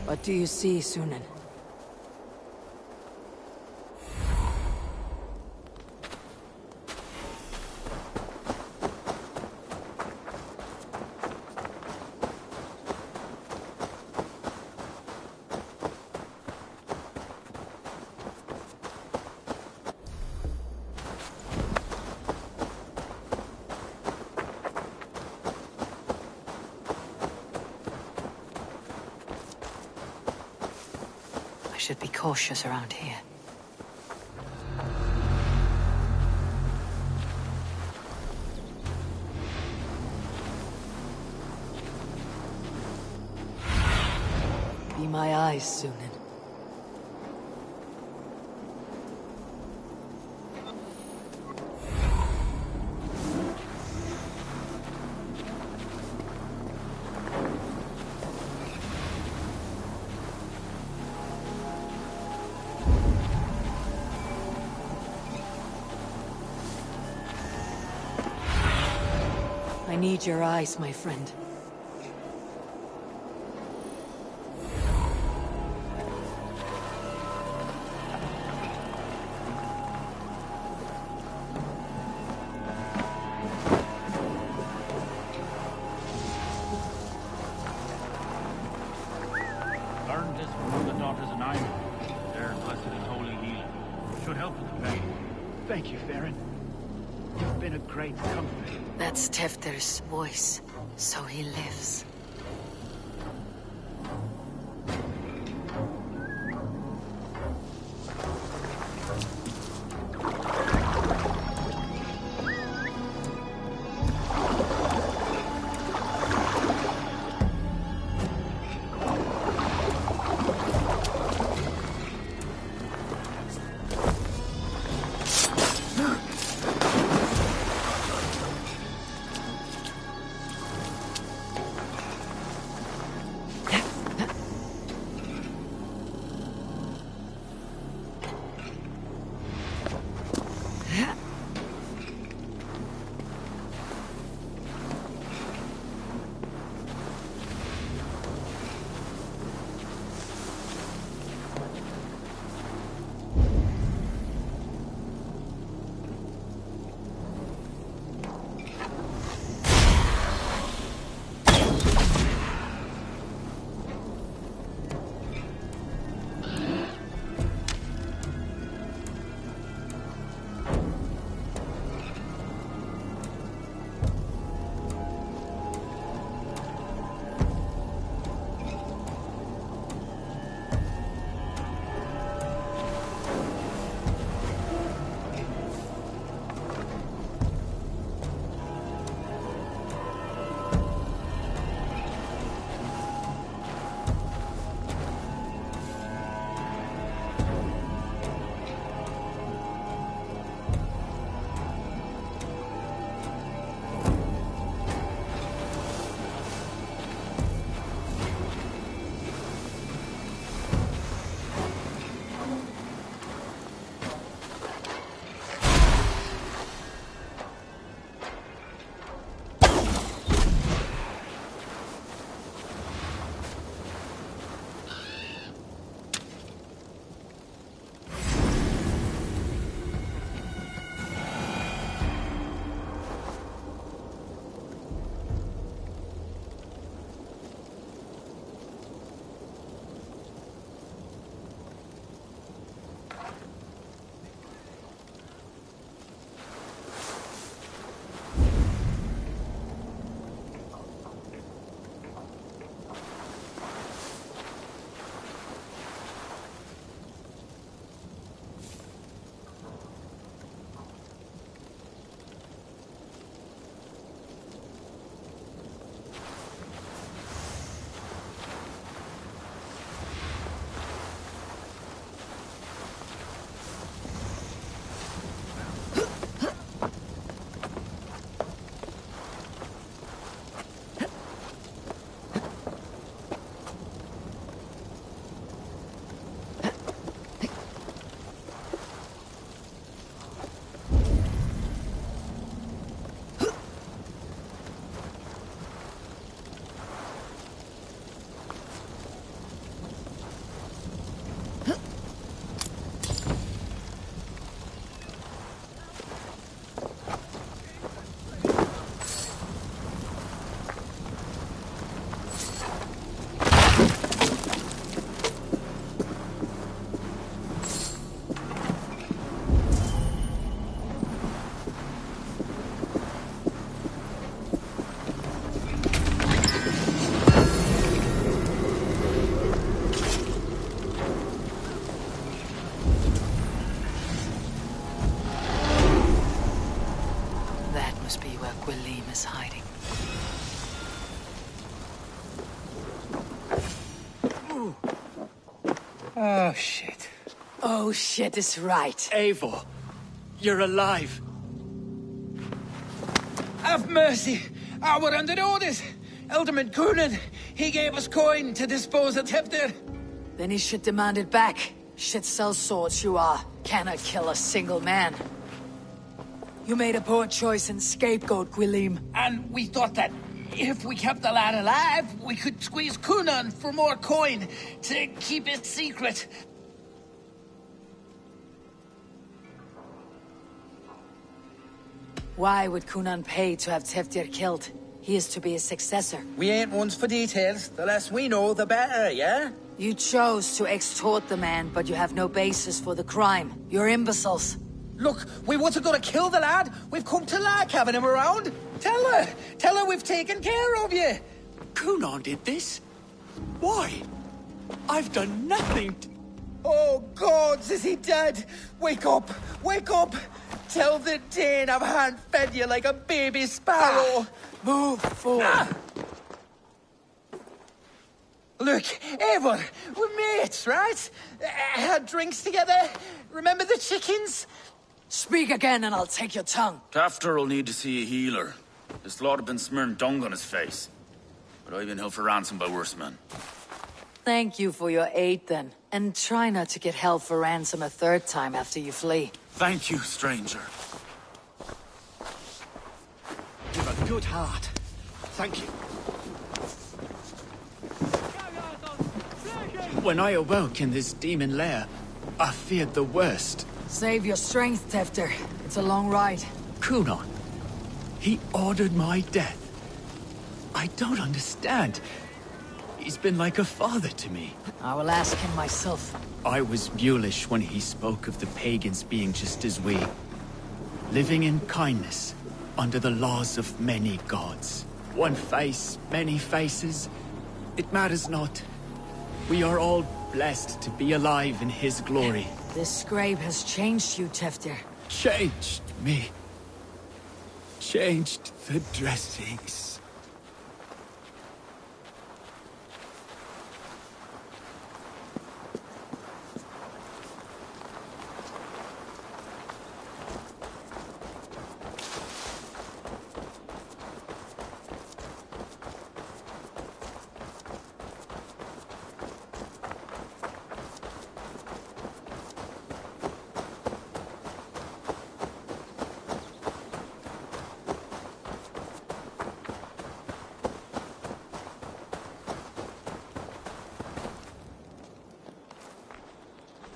What do you see, Sunan? Should be cautious around here. Be my eyes, Sunan. I need your eyes, my friend. Learn daughters and I. They're blessed in holy healing. Should help with the pain. Thank you, Farron. You've been a great comfort. That's Tefter's voice, so he lives. Is hiding. Oh, shit. Oh, shit is right. Eivor, you're alive. Have mercy. We're under orders. Alderman Coonan, he gave us coin to dispose of Tefter. Then he should demand it back. Shit sells swords, you are. Cannot kill a single man. You made a poor choice in scapegoat, Gwilym. And we thought that if we kept the lad alive, we could squeeze Coonan for more coin to keep it secret. Why would Coonan pay to have Teftir killed? He is to be his successor. We ain't ones for details. The less we know, the better, yeah? You chose to extort the man, but you have no basis for the crime. You're imbeciles. Look, we wasn't gonna kill the lad. We've come to like having him around. Tell her we've taken care of you. Cunon did this? Why? I've done nothing to... Oh, gods, is he dead? Wake up! Wake up! Tell the Dane I've hand-fed you like a baby sparrow. Move forward. Look, Eivor, we're mates, right? Had drinks together. Remember the chickens? Speak again and I'll take your tongue. Tafter will need to see a healer. This lord have been smearing dung on his face. But I've been held for ransom by worse men. Thank you for your aid then. And try not to get held for ransom a third time after you flee. Thank you, stranger. You've a good heart. Thank you. When I awoke in this demon lair, I feared the worst. Save your strength, Tefter. It's a long ride. Cunon. He ordered my death. I don't understand. He's been like a father to me. I will ask him myself. I was mulish when he spoke of the pagans being just as we. Living in kindness, under the laws of many gods. One face, many faces. It matters not. We are all blessed to be alive in his glory. This scribe has changed you, Tefter. Changed me. Changed the dressings.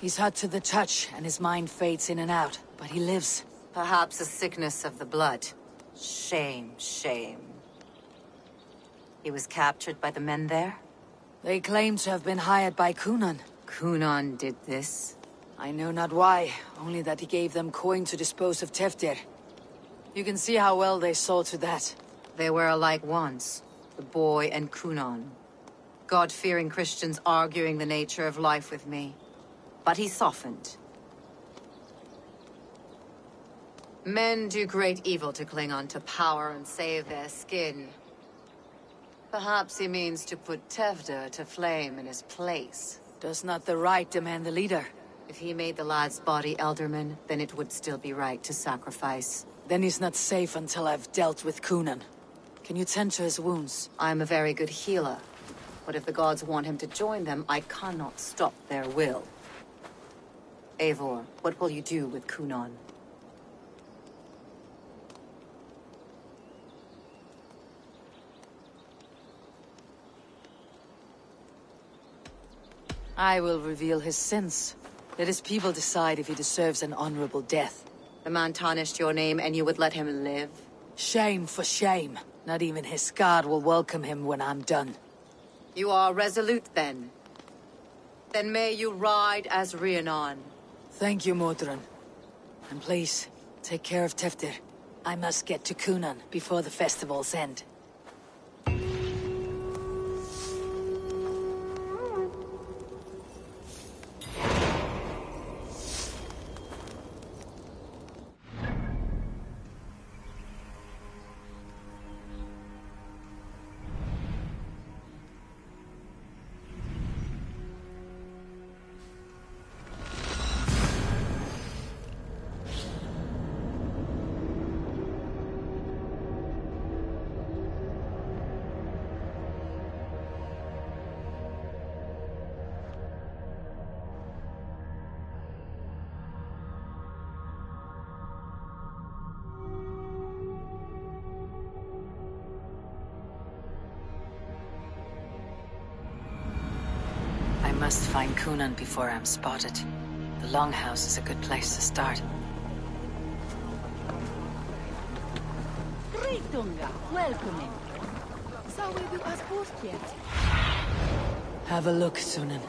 He's hot to the touch, and his mind fades in and out, but he lives. Perhaps a sickness of the blood. Shame, shame. He was captured by the men there? They claim to have been hired by Cunon. Cunon did this? I know not why, only that he gave them coin to dispose of Tefter. You can see how well they saw to that. They were alike once, the boy and Cunon. God-fearing Christians arguing the nature of life with me. But he softened. Men do great evil to cling on to power and save their skin. Perhaps he means to put Tefter to flame in his place. Does not the right demand the leader? If he made the lad's body Elderman, then it would still be right to sacrifice. Then he's not safe until I've dealt with Cunon. Can you tend to his wounds? I'm a very good healer. But if the gods want him to join them, I cannot stop their will. Eivor, what will you do with Cunon? I will reveal his sins. Let his people decide if he deserves an honorable death. The man tarnished your name and you would let him live? Shame for shame. Not even his god will welcome him when I'm done. You are resolute then. Then may you ride as Rhiannon. Thank you, Modron. And please, take care of Tefter. I must get to Cunon before the festivals end. I must find Cunon before I'm spotted. The Longhouse is a good place to start. Great Dunga, welcome in. Have a look, Sunan.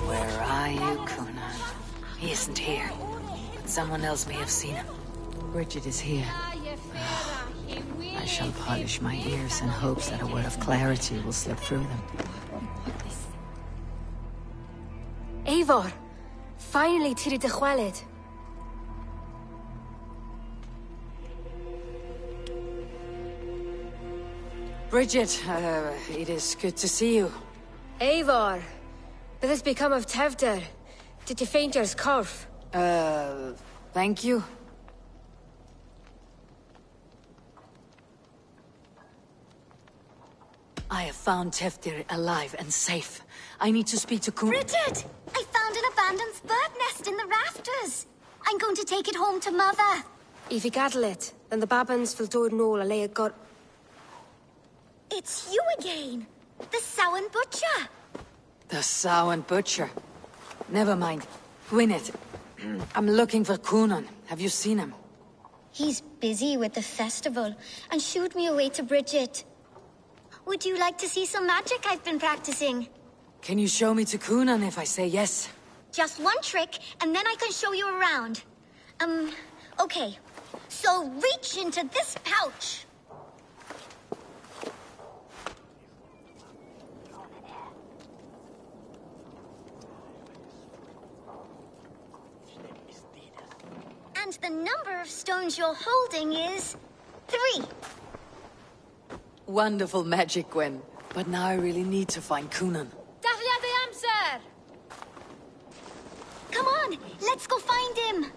Where are you, Conan? He isn't here. But someone else may have seen him. Bridget is here. I shall polish my ears in hopes that a word of clarity will slip through them. Eivor! Finally, Tiri de Chwaled. Bridget, it is good to see you. Eivor! What has become of Tevder? Did you faint your scarf? Thank you. I have found Teftir alive and safe. I need to speak to Bridget! I found an abandoned bird nest in the rafters. I'm going to take it home to Mother. If you gather it, then the Babans will do it all a lay got. It's you again! The Sowan Butcher! The Sowan Butcher. Never mind. Gwyneth, I'm looking for Cunan. Have you seen him? He's busy with the festival and shooed me away to Bridget. Would you like to see some magic I've been practicing? Can you show me to Cunan if I say yes? Just one trick, and then I can show you around. Okay. So reach into this pouch. And the number of stones you're holding is 3. Wonderful magic, Gwen. But now I really need to find Cunan. Dahlia the Amser! Come on, let's go find him.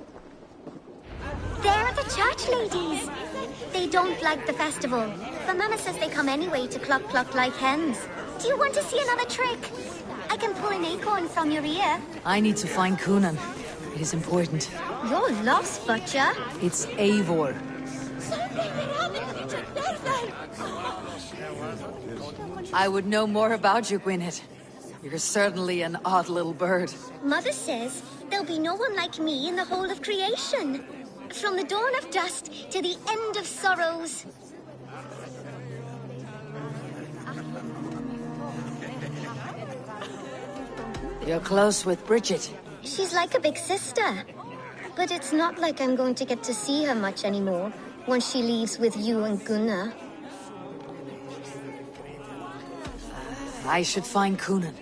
They're the church ladies. They don't like the festival, but Mama says they come anyway to cluck cluck like hens. Do you want to see another trick? I can pull an acorn from your ear. I need to find Cunan. It is important. You're lost, Butcher. It's Eivor. I would know more about you, Gwyneth. You're certainly an odd little bird. Mother says there'll be no one like me in the whole of creation. From the dawn of dust to the end of sorrows. You're close with Bridget. She's like a big sister. But it's not like I'm going to get to see her much anymore once she leaves with you and Gunnar. I should find Cunan.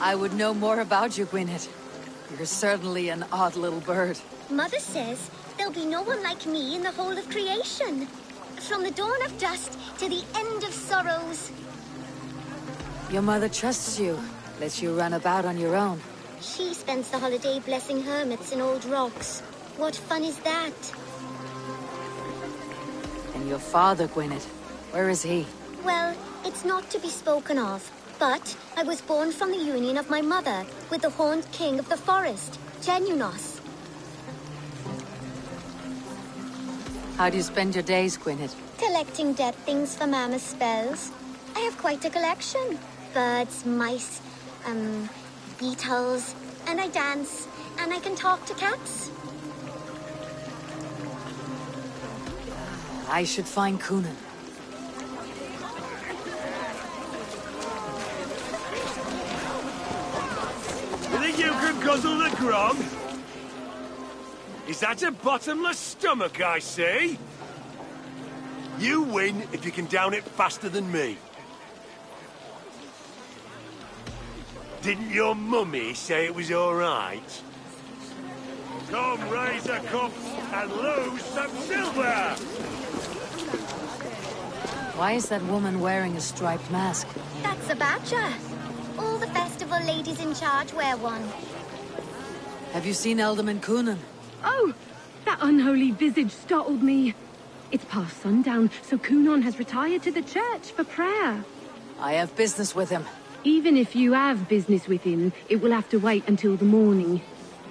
I would know more about you, Gwyneth. You're certainly an odd little bird. Mother says there'll be no one like me in the whole of creation. From the dawn of dust to the end of sorrows. Your mother trusts you, lets you run about on your own. She spends the holiday blessing hermits in old rocks. What fun is that? And your father, Gwyneth, where is he? Well, it's not to be spoken of. But I was born from the union of my mother with the horned king of the forest, Genunos. How do you spend your days, Gwyneth? Collecting dead things for Mama's spells. I have quite a collection. Birds, mice, beetles, and I dance, and I can talk to cats. I should find Cunan. Will you guzzle the grog? Is that a bottomless stomach I see? You win if you can down it faster than me. Didn't your mummy say it was all right? Come, raise a cup and lose some silver! Why is that woman wearing a striped mask? That's a badger. All the festival ladies in charge wear one. Have you seen Alderman Coonan? Oh, that unholy visage startled me. It's past sundown, so Coonan has retired to the church for prayer. I have business with him. Even if you have business with him, it will have to wait until the morning.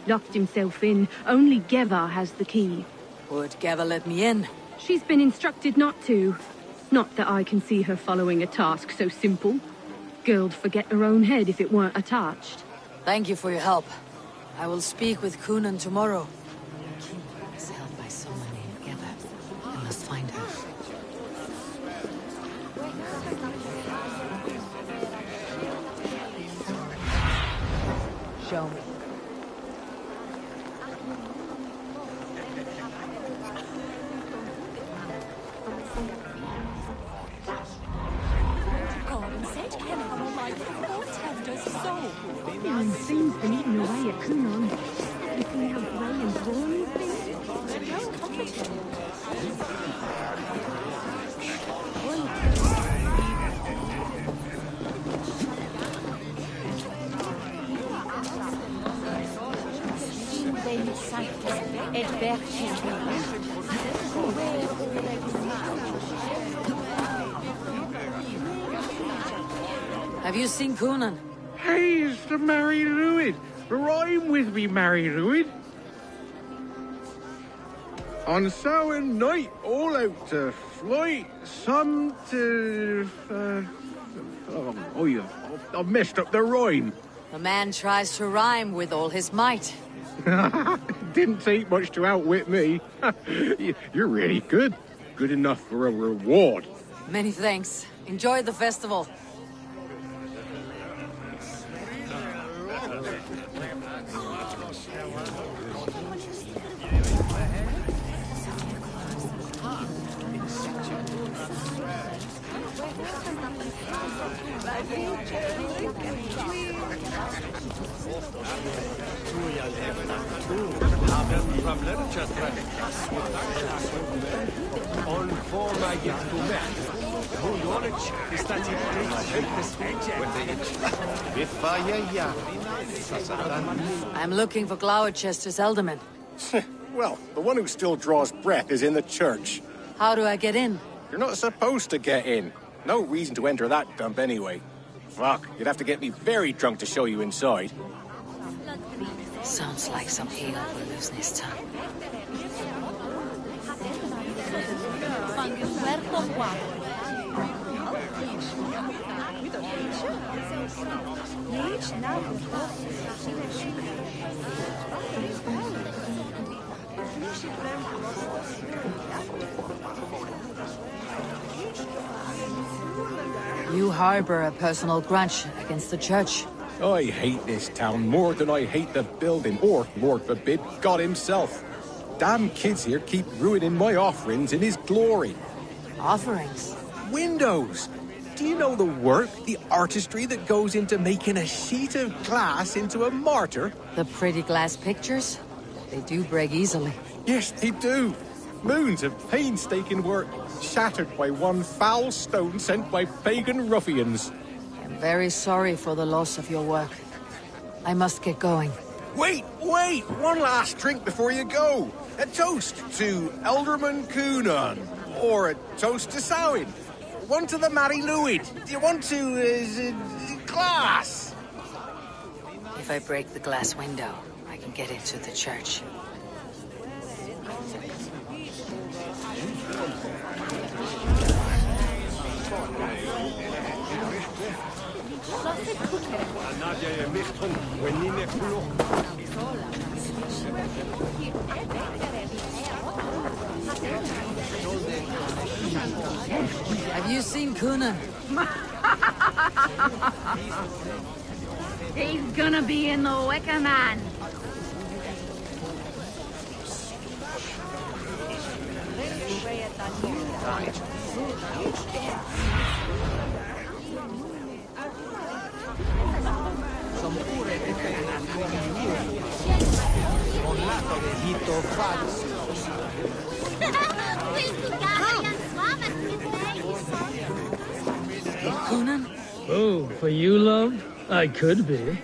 Locked himself in. Only Geva has the key. Would Geva let me in? She's been instructed not to. Not that I can see her following a task so simple. Girl'd forget her own head if it weren't attached. Thank you for your help. I will speak with Coonan tomorrow. King is held by so many together. I must find her. Show me. Things been eaten away at Coonan. You see how grey and drawn he's been? How comfortable. Have you seen Coonan? Hey, it's the Mary Lwyd. Rhyme with me, Mary Lwyd. On Samhain night, all out to flight, some to... I've messed up the rhyme. The man tries to rhyme with all his might. Didn't take much to outwit me. You're really good. Good enough for a reward. Many thanks. Enjoy the festival. I'm looking for Glowcester's alderman. Well, the one who still draws breath is in the church. How do I get in? You're not supposed to get in. No reason to enter that dump anyway. Fuck, you'd have to get me very drunk to show you inside. Sounds like some Heyyo will lose his tongue. You harbor a personal grudge against the church. I hate this town more than I hate the building, or, Lord forbid, God himself. Damn kids here keep ruining my offerings in his glory. Offerings? Windows! Do you know the work, the artistry that goes into making a sheet of glass into a martyr? The pretty glass pictures? They do break easily. Yes, they do. Moons of painstaking work, shattered by one foul stone sent by pagan ruffians. I'm very sorry for the loss of your work. I must get going. Wait! One last drink before you go. A toast to Alderman Coonan. Or a toast to Samhain. One to the Mary Lwyd. Do you want to, glass? If I break the glass window, I can get into the church. Have you seen Coonan? He's gonna be in the Wicker Man. Coonan? Oh, for you, love? I could be.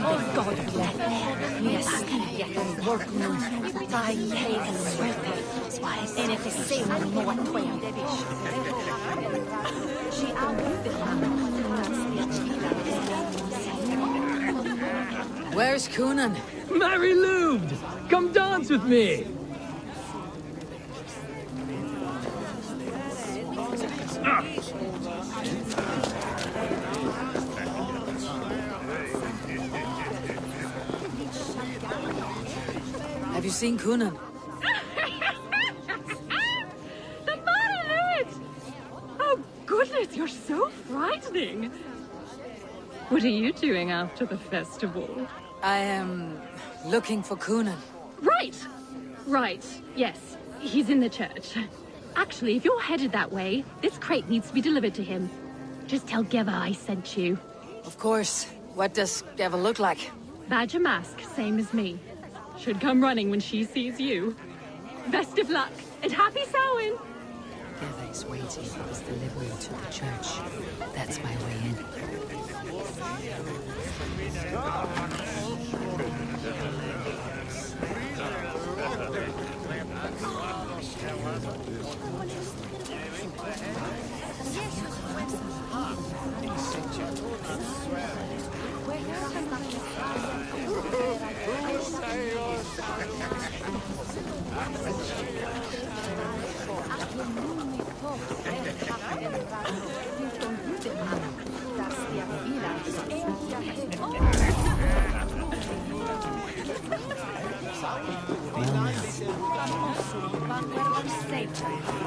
Oh, God bless her. Mi esquilla, workman. I hate the sweater. And if it's same one more twin. She Where's Coonan? Mary Lubed! Come dance with me! Have you seen Coonan? The man! Oh, goodness, you're so frightening. What are you doing after the festival? I am looking for Coonan. Right, yes. He's in the church. Actually, if you're headed that way, this crate needs to be delivered to him. Just tell Geva I sent you. Of course. What does Geva look like? Badger mask, same as me. Should come running when she sees you. Best of luck, and happy Samhain! Geva is waiting for his delivery to the church. That's my way in.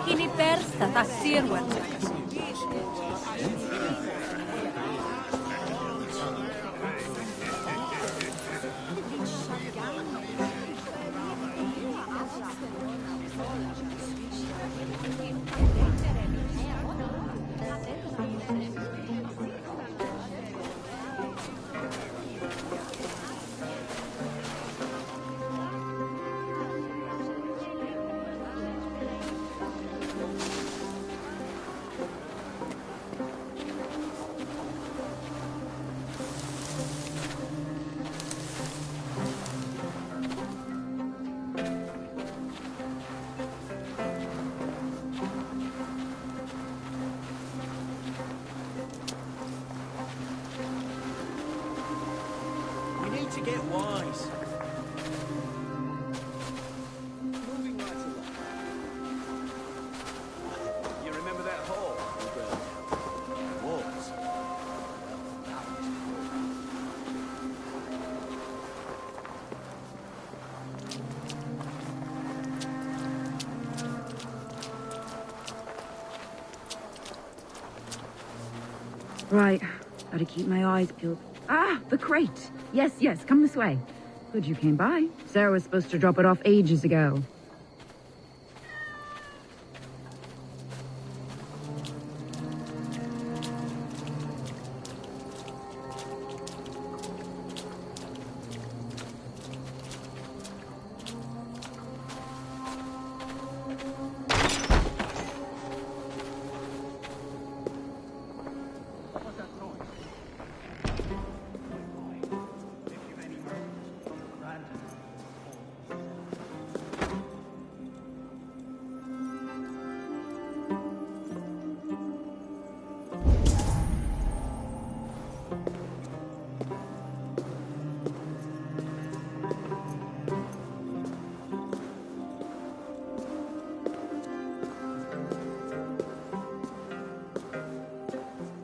Kini persta ta sirwen. To get wise. Moving right along. You remember that hall with the walls? Right. Gotta keep my eyes peeled. Ah, the crate! Yes, come this way. Good you came by. Sarah was supposed to drop it off ages ago.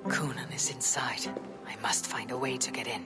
Coonan is inside. I must find a way to get in.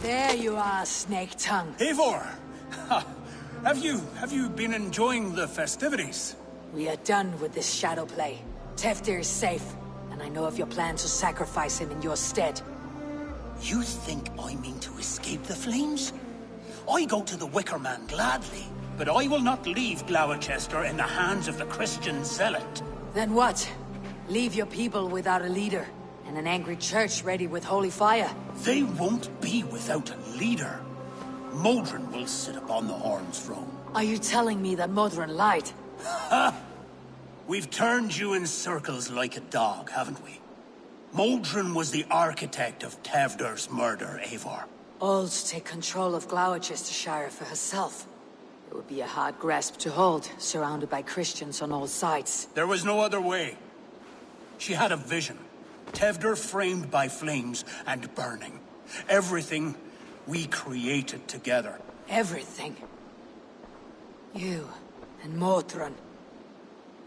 There you are, Snake Tongue. Eivor! Ha. Have you been enjoying the festivities? We are done with this shadow play. Teftir is safe, and I know of your plan to sacrifice him in your stead. You think I mean to escape the flames? I go to the Wicker Man gladly, but I will not leave Gloucester in the hands of the Christian zealot. Then what? Leave your people without a leader, and an angry church ready with holy fire? They won't be without a leader. Modron will sit upon the Horn's throne. Are you telling me that Modron lied? Ha! We've turned you in circles like a dog, haven't we? Modron was the architect of Tevder's murder, Eivor. All to take control of Glowcestrescire for herself. It would be a hard grasp to hold, surrounded by Christians on all sides. There was no other way. She had a vision. Tevder framed by flames and burning. Everything we created together. Everything? You and Modron.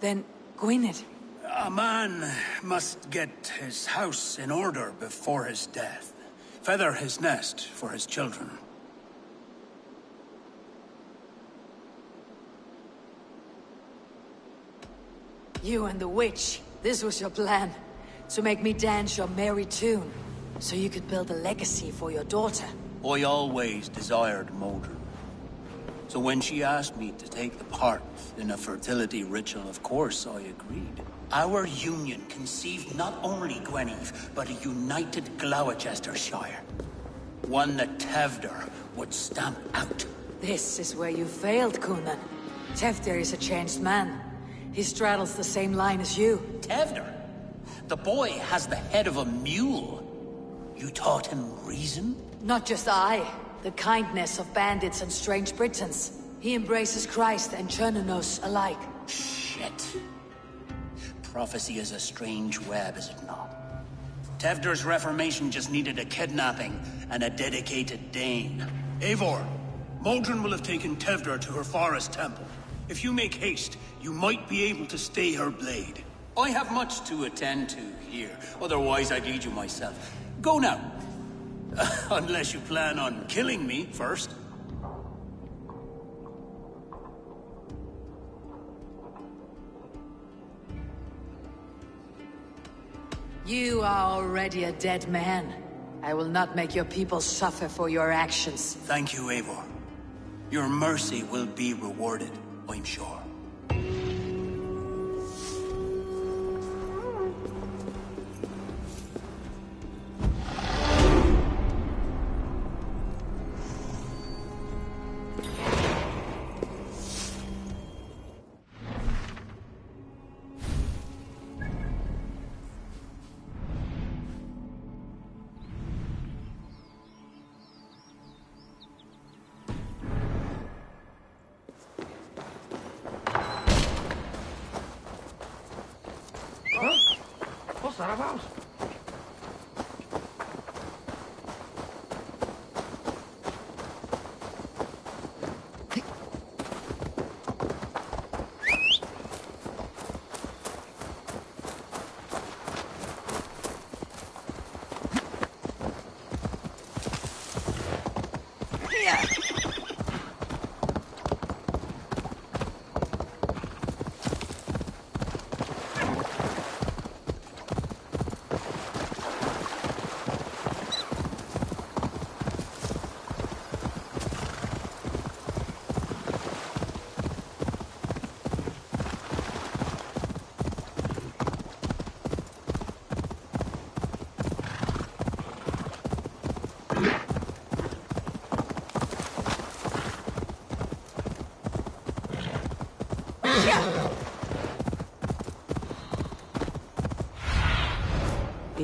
Then Gwynedd. A man must get his house in order before his death. Feather his nest for his children. You and the witch. This was your plan. To make me dance your merry tune. So you could build a legacy for your daughter. I always desired Modron. So when she asked me to take the part in a fertility ritual, of course I agreed. Our union conceived not only Gweneve, but a united Gloucestrescire. One that Tevder would stamp out. This is where you failed, Coonan. Tevder is a changed man. He straddles the same line as you. Tevder? The boy has the head of a mule. You taught him reason? Not just I. The kindness of bandits and strange Britons. He embraces Christ and Chernonos alike. Shit. Prophecy is a strange web, is it not? Tevder's reformation just needed a kidnapping and a dedicated Dane. Eivor, Modron will have taken Tevder to her forest temple. If you make haste, you might be able to stay her blade. I have much to attend to here, otherwise I'd lead you myself. Go now. Unless you plan on killing me first. You are already a dead man. I will not make your people suffer for your actions. Thank you, Eivor. Your mercy will be rewarded, I'm sure. What's that about?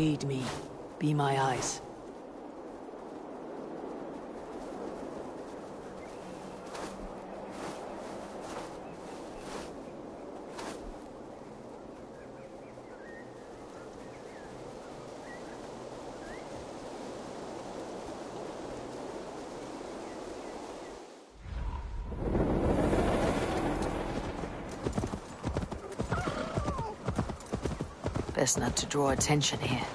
Aid me. Be my eyes. Best not to draw attention here.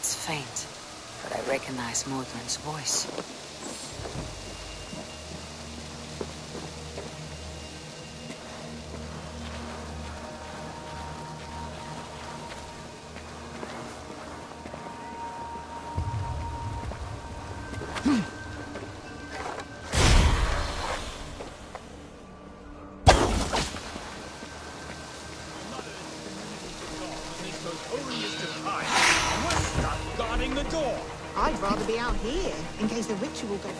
Faint, but I recognize Modron's voice. I'd rather be out here, in case the ritual goes...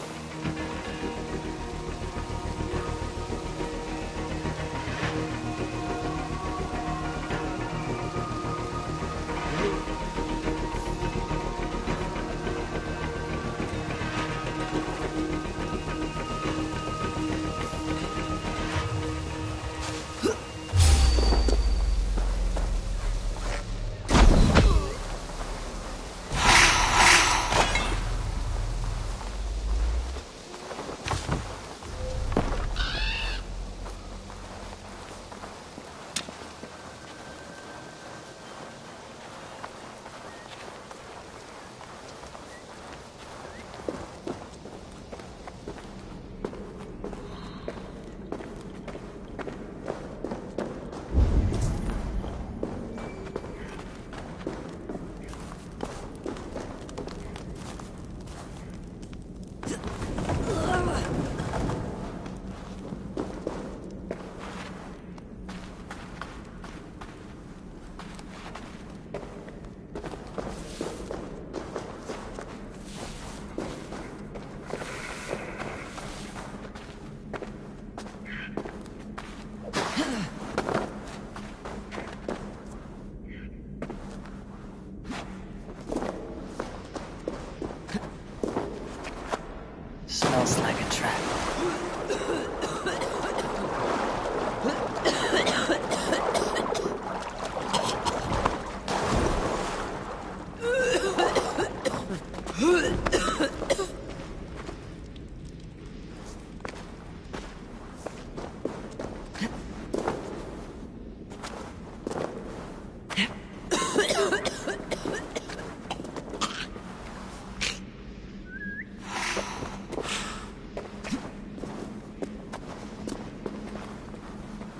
Smells like a trap.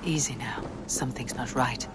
Easy now. Something's not right.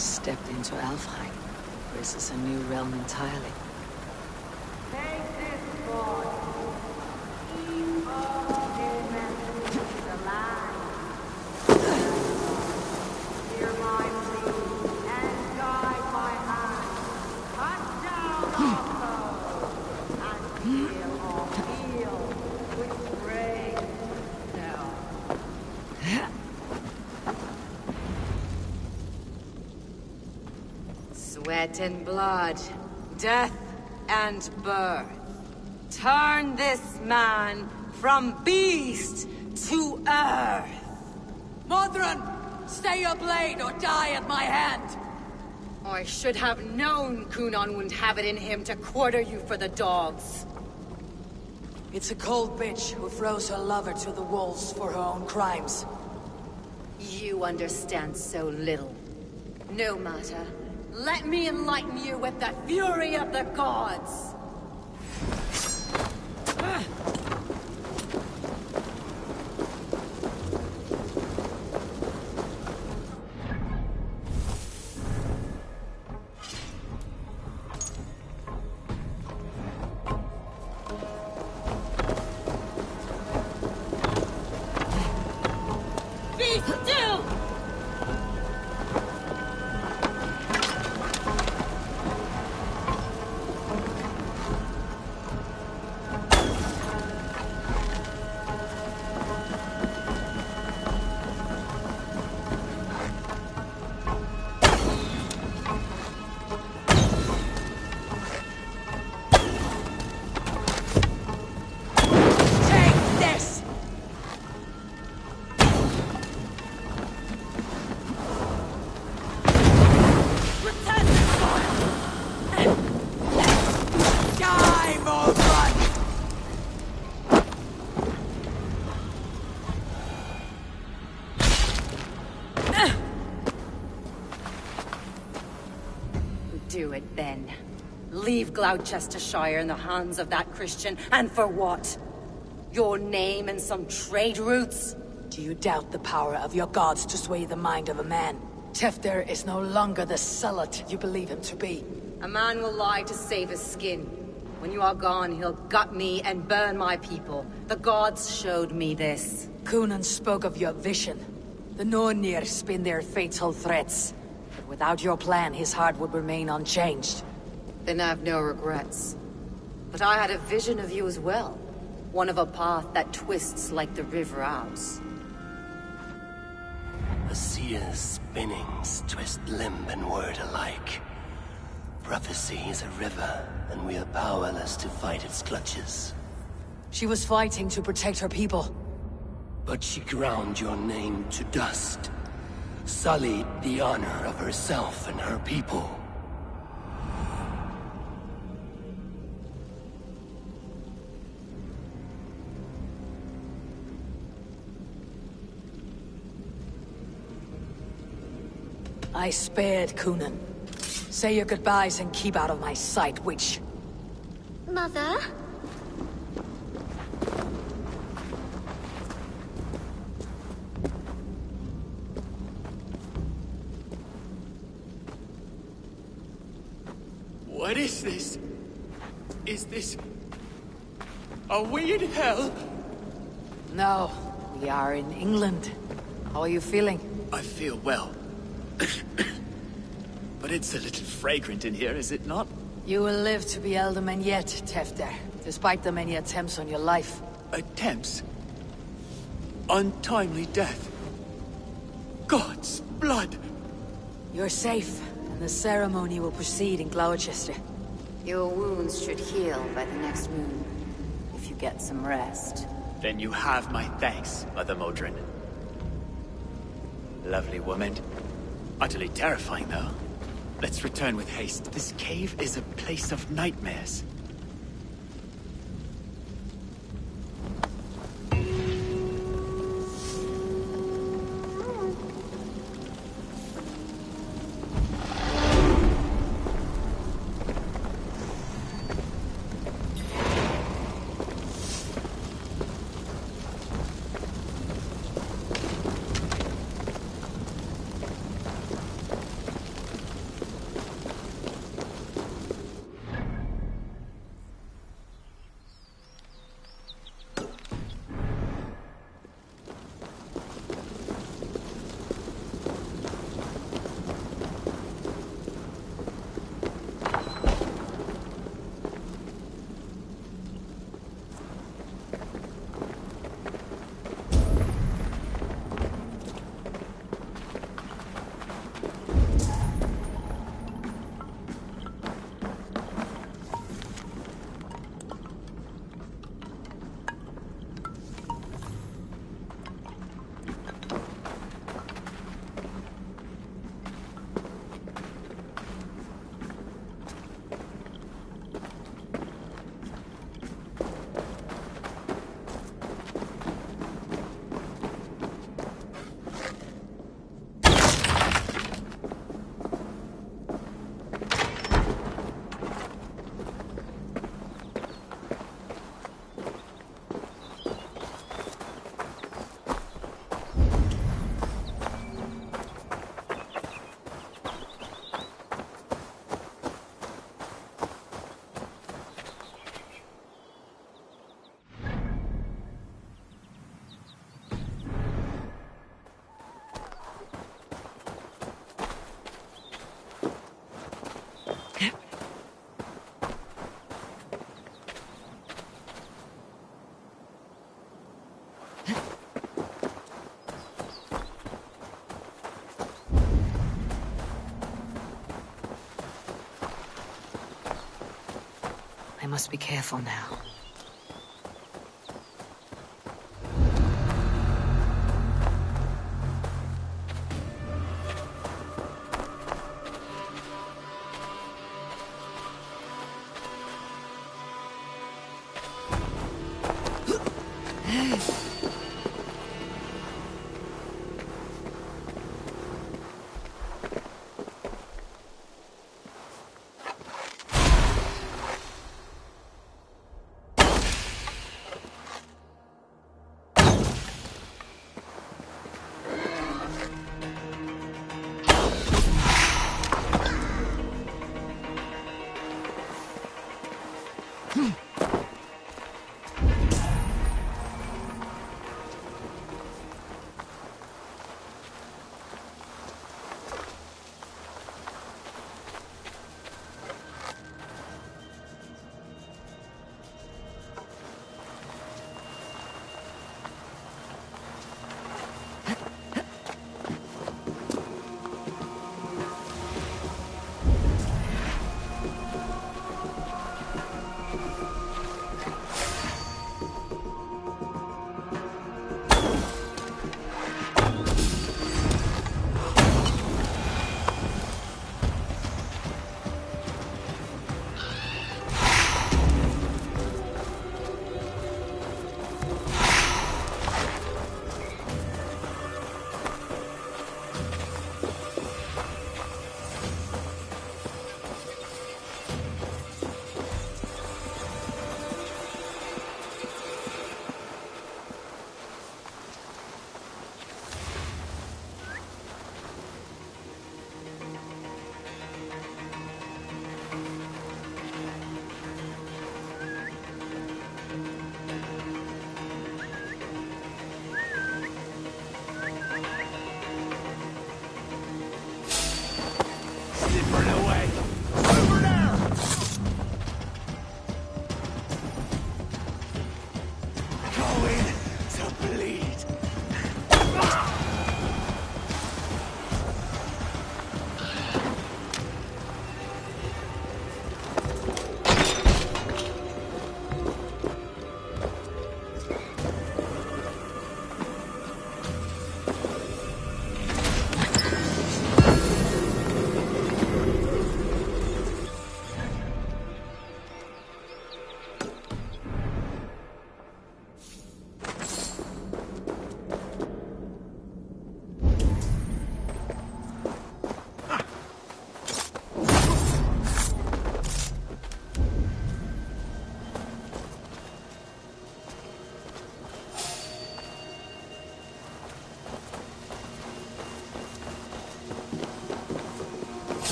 stepped into Alfheim. Or is this a new realm entirely? Take this boy. Keep all humans alive. Hear my plea and guide my hand. Cut down our foes and heal our field with grace now. Sweat and blood, death and birth. Turn this man from beast to earth. Modron, stay your blade or die at my hand. I should have known Kunon wouldn't have it in him to quarter you for the dogs. It's a cold bitch who throws her lover to the wolves for her own crimes. You understand so little. No matter. Let me enlighten you with the fury of the gods! Be still! Do it then. Leave Glowcestrescire in the hands of that Christian, and for what? Your name and some trade routes? Do you doubt the power of your gods to sway the mind of a man? Tefter is no longer the zealot you believe him to be. A man will lie to save his skin. When you are gone, he'll gut me and burn my people. The gods showed me this. Kunon spoke of your vision. The Nornir spin their fatal threats. But without your plan, his heart would remain unchanged. Then I have no regrets. But I had a vision of you as well. One of a path that twists like the river Ouse. The seer's spinnings twist limb and word alike. Prophecy is a river, and we are powerless to fight its clutches. She was fighting to protect her people. But she ground your name to dust. Sullied the honor of herself and her people. I spared Kunon. Say your goodbyes and keep out of my sight, witch. Mother? What is this? Is this... Are we in hell? No, we are in England. How are you feeling? I feel well. But it's a little fragrant in here, is it not? You will live to be Elderman yet, Tefter, despite the many attempts on your life. Attempts? Untimely death? God's blood! You're safe, and the ceremony will proceed in Gloucester. Your wounds should heal by the next moon, if you get some rest. Then you have my thanks, Mother Modron. Lovely woman. Utterly terrifying, though. Let's return with haste. This cave is a place of nightmares. must be careful now.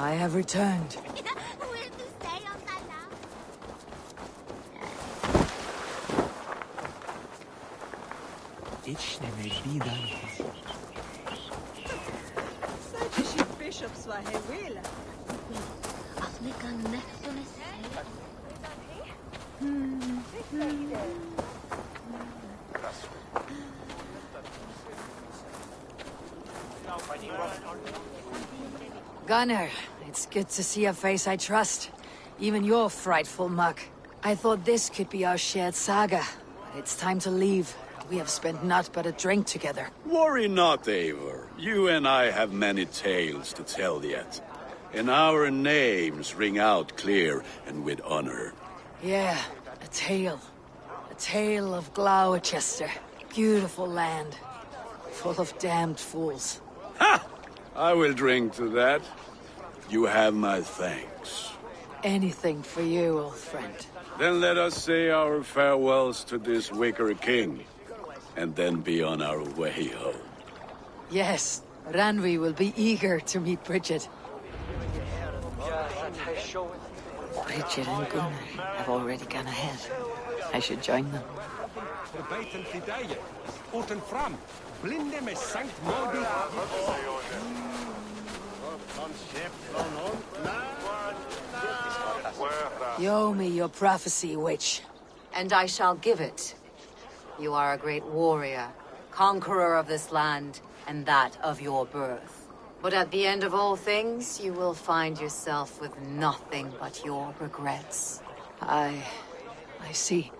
I have returned. Bishops var här willa. Gunnar, it's good to see a face I trust. Even your frightful muck. I thought this could be our shared saga, but it's time to leave. We have spent naught but a drink together. Worry not, Eivor. You and I have many tales to tell yet. And our names ring out clear and with honor. Yeah, a tale. A tale of Glowcester. Beautiful land. Full of damned fools. Ha! I will drink to that. You have my thanks. Anything for you, old friend. Then let us say our farewells to this wicker king. And then be on our way home. Yes, Ranvi will be eager to meet Bridget. Bridget and Gunnar have already gone ahead. I should join them. Show me your prophecy, witch. And I shall give it. You are a great warrior, conqueror of this land, and that of your birth. But at the end of all things, you will find yourself with nothing but your regrets. I see.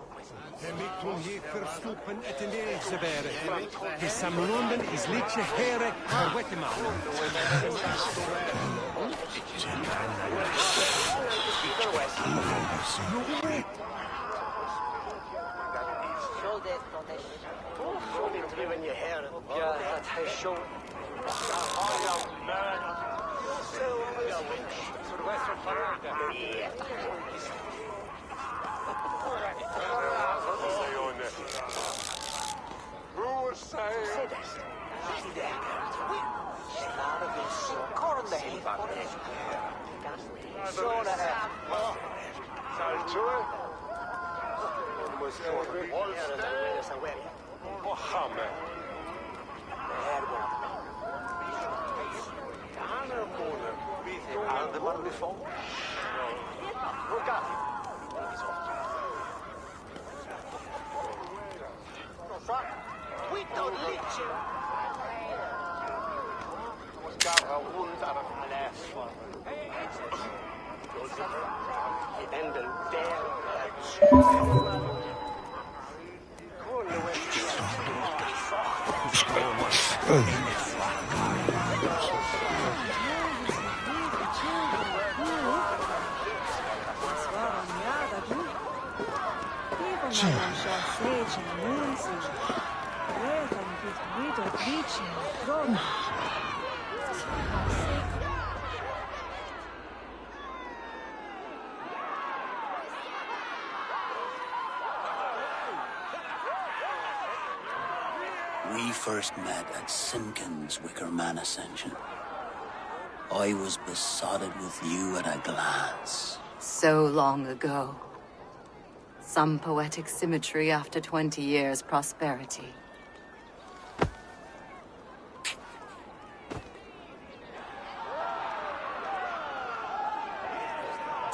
We first met at Simpkins' Wicker Man Ascension. I was besotted with you at a glance. So long ago. Some poetic symmetry after 20 years' prosperity.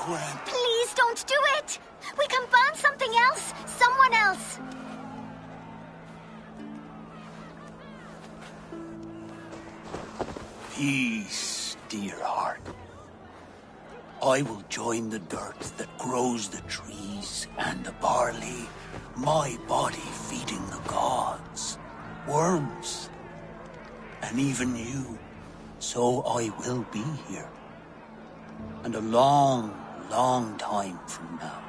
Gwen. Please don't do it! We can burn something else! Someone else! Peace, dear heart. I will join the dirt that grows the trees and the barley, my body feeding the gods, worms, and even you. So I will be here. And a long, long time from now,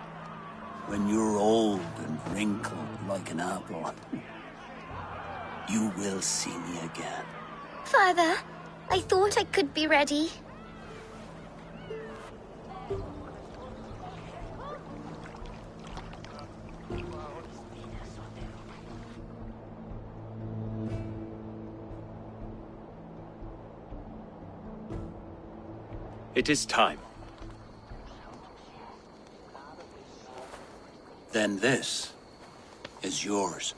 when you're old and wrinkled like an apple, you will see me again. Father, I thought I could be ready. It is time. Then this is yours.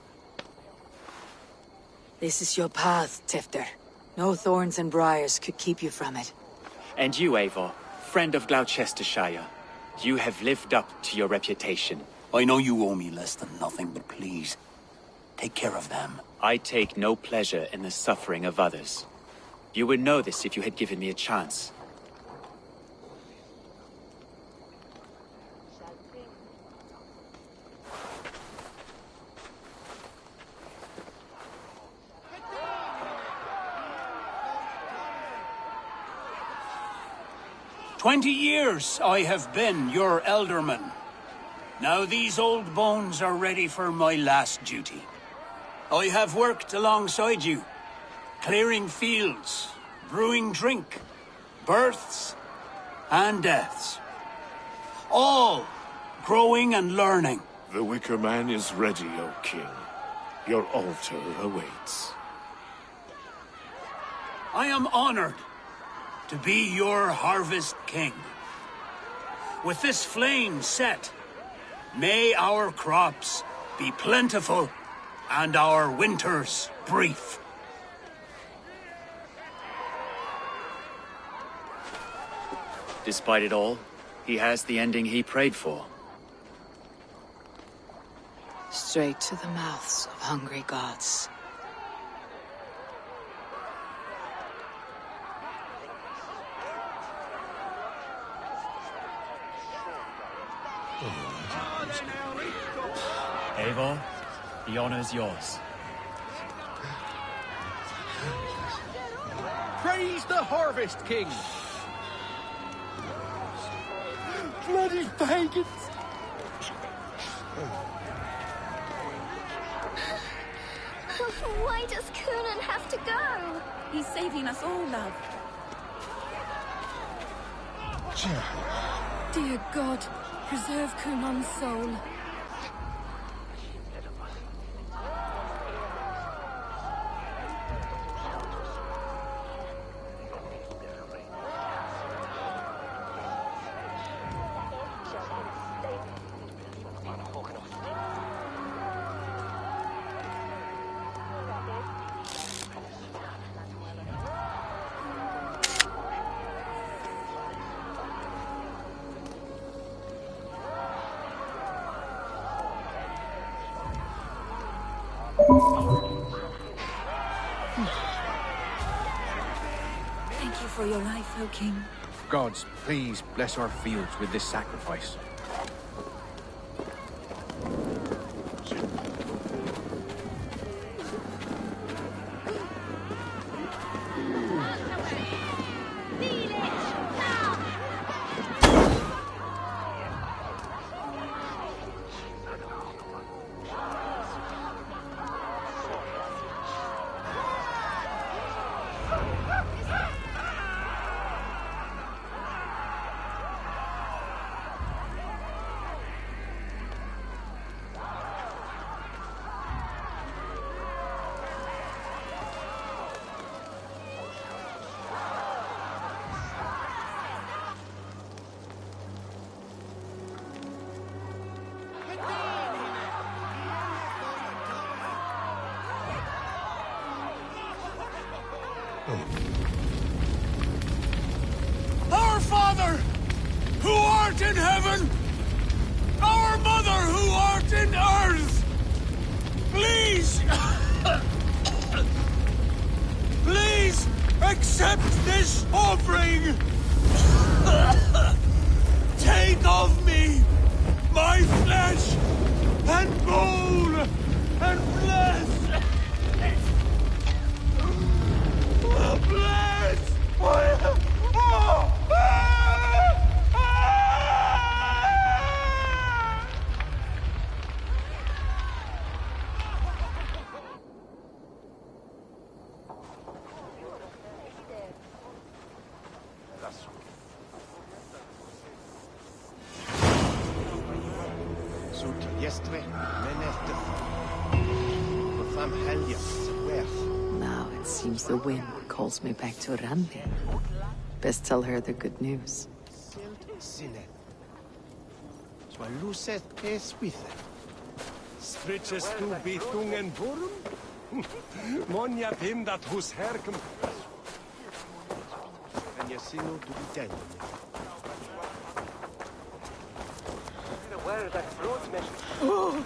This is your path, Tifter. No thorns and briars could keep you from it. And you, Eivor, friend of Glowcestrescire, you have lived up to your reputation. I know you owe me less than nothing, but please, take care of them. I take no pleasure in the suffering of others. You would know this if you had given me a chance. "20 years I have been your elderman. Now these old bones are ready for my last duty. I have worked alongside you, clearing fields, brewing drink, births and deaths. All growing and learning. The Wicker Man is ready, O King. Your altar awaits. I am honored to be your Harvest King. With this flame set, may our crops be plentiful and our winters brief. Despite it all, he has the ending he prayed for. Straight to the mouths of hungry gods. Eivor, the honor's yours. Praise the Harvest King! Bloody pagans! Why does Coonan have to go? He's saving us all, love. Dear God, preserve Coonan's soul. Thank you for your life, O King. Gods, please bless our fields with this sacrifice. Our Father, who art in heaven, our Mother, who art in earth, please, please accept this offering. Take of me my flesh and bone and bless. Bless. Now it seems the wind calls me back to Randi. Best tell her the good news. Stritches tu bithungen borum? Monja him dat hus herkom. En je single to be dead. Where is that fruit mission?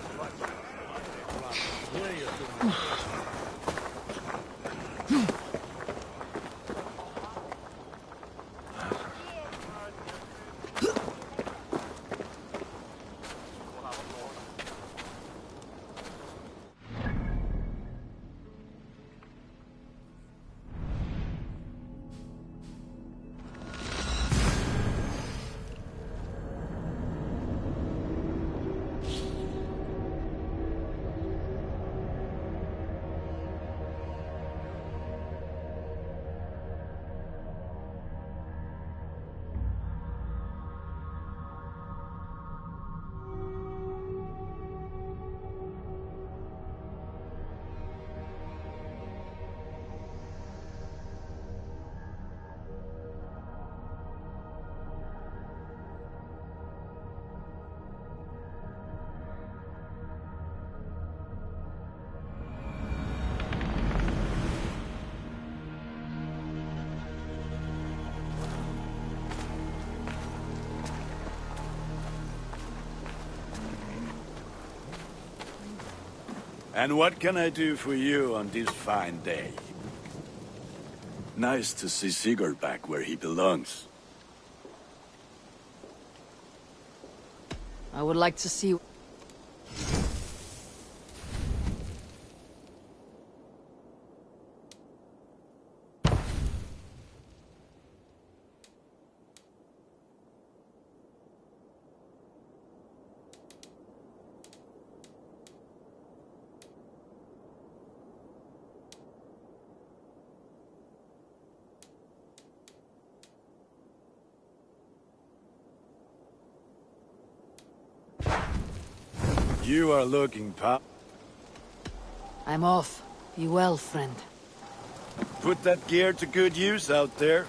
And what can I do for you on this fine day? Nice to see Sigurd back where he belongs. I would like to see... You are looking, pal. I'm off. Be well, friend. Put that gear to good use out there.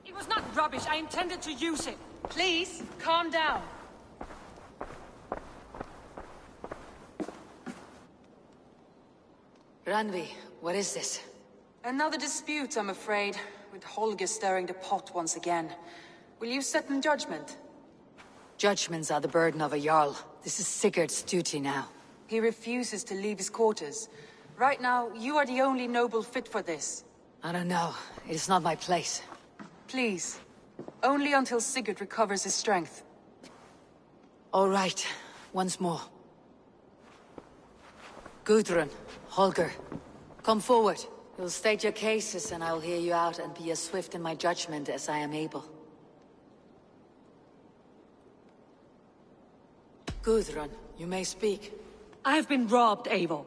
It was not rubbish. I intended to use it. Please, calm down. Randvi, what is this? Another dispute, I'm afraid, with Holger stirring the pot once again. Will you set in judgment? Judgments are the burden of a Jarl. This is Sigurd's duty now. He refuses to leave his quarters. Right now, you are the only noble fit for this. I don't know. It is not my place. Please. Only until Sigurd recovers his strength. All right. Once more. Gudrun, Holger, come forward. You'll state your cases and I'll hear you out and be as swift in my judgment as I am able. Gudrun, you may speak. I have been robbed, Eivor.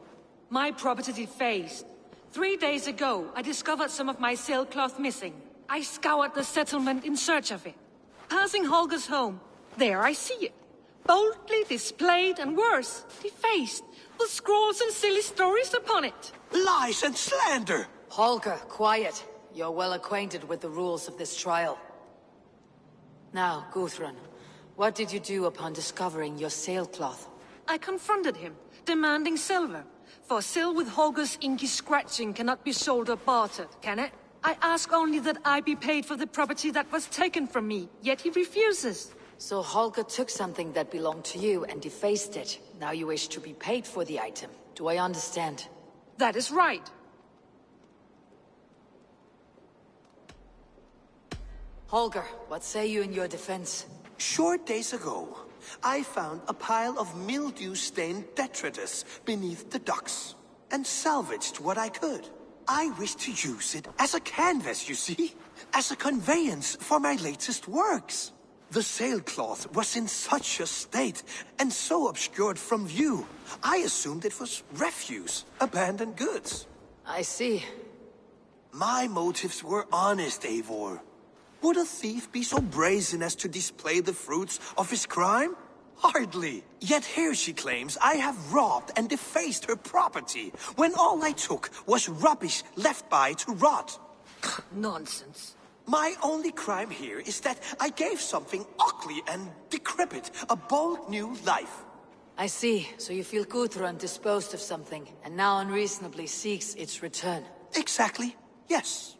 My property defaced. 3 days ago, I discovered some of my sailcloth missing. I scoured the settlement in search of it. Passing Holger's home, there I see it. Boldly displayed and worse, defaced, with scrolls and silly stories upon it. Lies and slander! Holger, quiet. You're well acquainted with the rules of this trial. Now, Gudrun, what did you do upon discovering your sailcloth? I confronted him, demanding silver. For sil with Holger's inky scratching cannot be sold or bartered, can it? I ask only that I be paid for the property that was taken from me, yet he refuses. So Holger took something that belonged to you and defaced it. Now you wish to be paid for the item. Do I understand? That is right. Holger, what say you in your defense? Short days ago, I found a pile of mildew-stained detritus beneath the docks, and salvaged what I could. I wish to use it as a canvas, you see? As a conveyance for my latest works. The sailcloth was in such a state, and so obscured from view, I assumed it was refuse, abandoned goods. I see. My motives were honest, Eivor. Would a thief be so brazen as to display the fruits of his crime? Hardly. Yet here she claims I have robbed and defaced her property, when all I took was rubbish left by to rot. Nonsense. My only crime here is that I gave something ugly and decrepit a bold new life. I see. So you feel Gudrun disposed of something, and now unreasonably seeks its return. Exactly. Yes.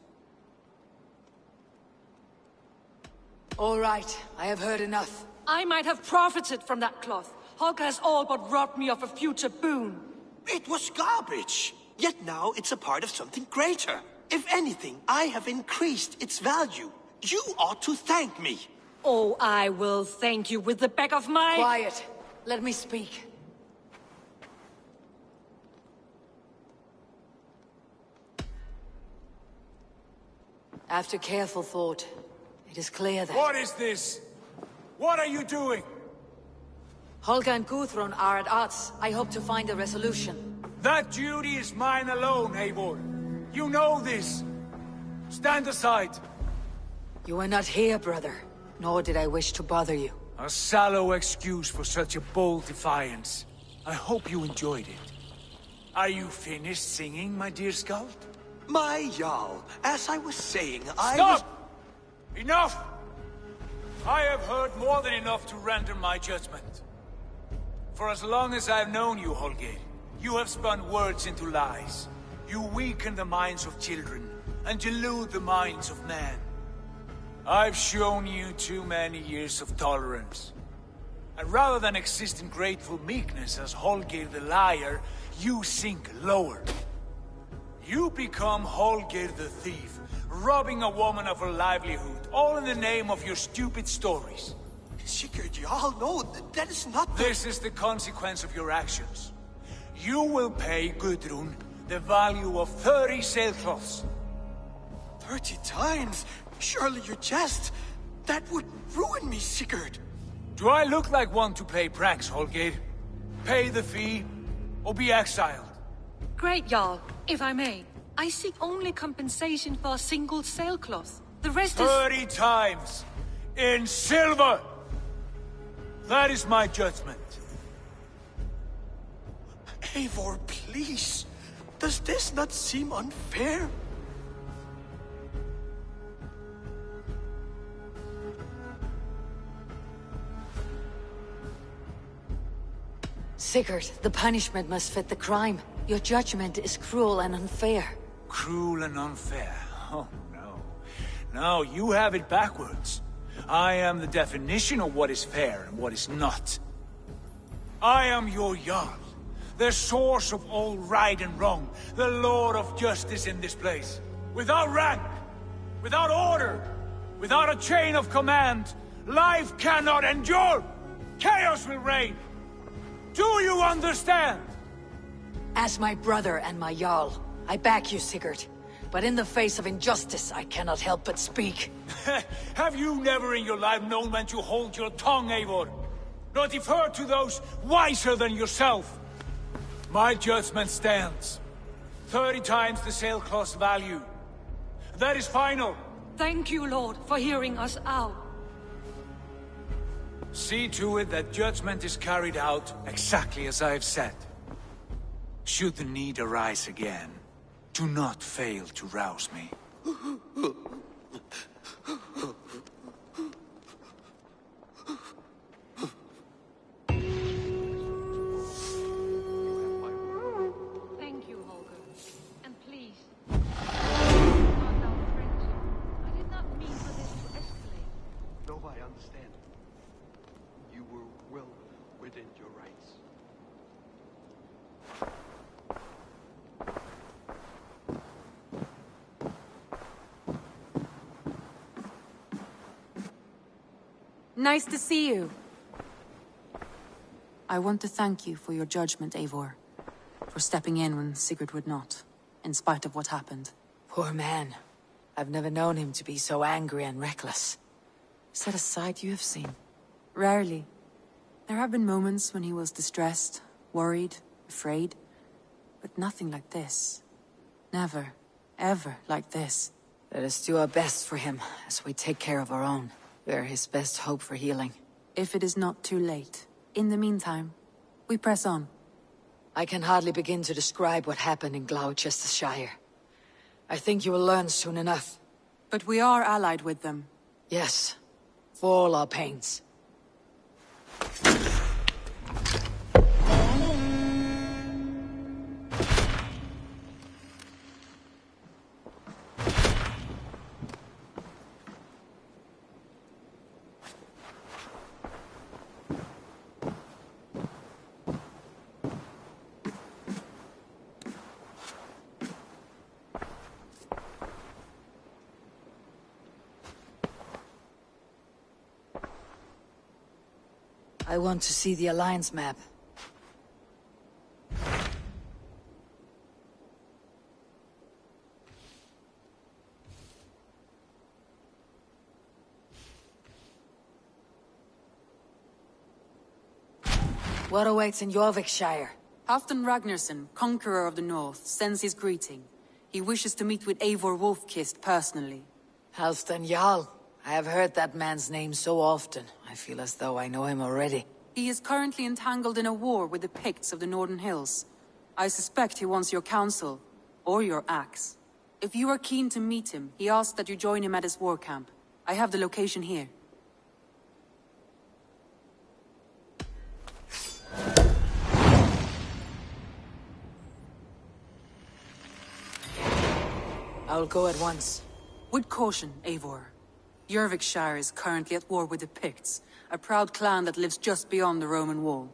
All right. I have heard enough. I might have profited from that cloth. Holger has all but robbed me of a future boon. It was garbage. Yet now it's a part of something greater. If anything, I have increased its value. You ought to thank me. Oh, I will thank you with the back of my... Quiet. Let me speak. After careful thought, it is clear that... What is this? What are you doing? Holger and Gudrun are at odds. I hope to find a resolution. That duty is mine alone, Eivor. You know this. Stand aside. You were not here, brother. Nor did I wish to bother you. A sallow excuse for such a bold defiance. I hope you enjoyed it. Are you finished singing, my dear Skald? My Jarl, as I was saying, Stop! Enough! I have heard more than enough to render my judgment. For as long as I've known you, Holger, you have spun words into lies. You weaken the minds of children, and delude the minds of men. I've shown you too many years of tolerance. And rather than exist in grateful meekness as Holger the liar, you sink lower. You become Holger the thief, robbing a woman of her livelihood, all in the name of your stupid stories. Sigurd, Jarl, no, that is not the... This is the consequence of your actions. You will pay Gudrun the value of 30 sailcloths. 30 times? Surely you jest. That would ruin me, Sigurd. Do I look like one to play pranks, Holger? Pay the fee, or be exiled. Great, Jarl. If I may, I seek only compensation for a single sailcloth. The rest is... 30 times! In silver! That is my judgment. Eivor, please. Does this not seem unfair? Sigurd, the punishment must fit the crime. Your judgment is cruel and unfair. Cruel and unfair? Oh, no. No, you have it backwards. I am the definition of what is fair and what is not. I am your Jarl, the source of all right and wrong, the Lord of justice in this place. Without rank, without order, without a chain of command, life cannot endure! Chaos will reign! Do you understand? As my brother and my Jarl, I back you, Sigurd. But in the face of injustice, I cannot help but speak. Have you never in your life known when to hold your tongue, Eivor? Nor defer to those wiser than yourself? My judgment stands. 30 times the sailcloth's value. That is final. Thank you, Lord, for hearing us out. See to it that judgment is carried out exactly as I have said. Should the need arise again, do not fail to rouse me. Thank you, Holger. And please, not our friendship. I did not mean for this to escalate. No, I understand. You were well within your rights. Nice to see you. I want to thank you for your judgment, Eivor. For stepping in when Sigurd would not, in spite of what happened. Poor man. I've never known him to be so angry and reckless. Is that a side you have seen? Rarely. There have been moments when he was distressed, worried, afraid. But nothing like this. Never, ever like this. Let us do our best for him, as we take care of our own. We're his best hope for healing. If it is not too late. In the meantime, we press on. I can hardly begin to describe what happened in Glowcestrescire. I think you will learn soon enough. But we are allied with them. Yes, for all our pains. I want to see the Alliance map. What awaits in Jorvikshire? Halfdan Ragnarsson, Conqueror of the North, sends his greeting. He wishes to meet with Eivor Wolfkist personally. Halfdan Jarl. I have heard that man's name so often. I feel as though I know him already. He is currently entangled in a war with the Picts of the Northern Hills. I suspect he wants your counsel, or your axe. If you are keen to meet him, he asks that you join him at his war camp. I have the location here. I'll go at once. With caution, Eivor. Jorvikshire is currently at war with the Picts, a proud clan that lives just beyond the Roman wall.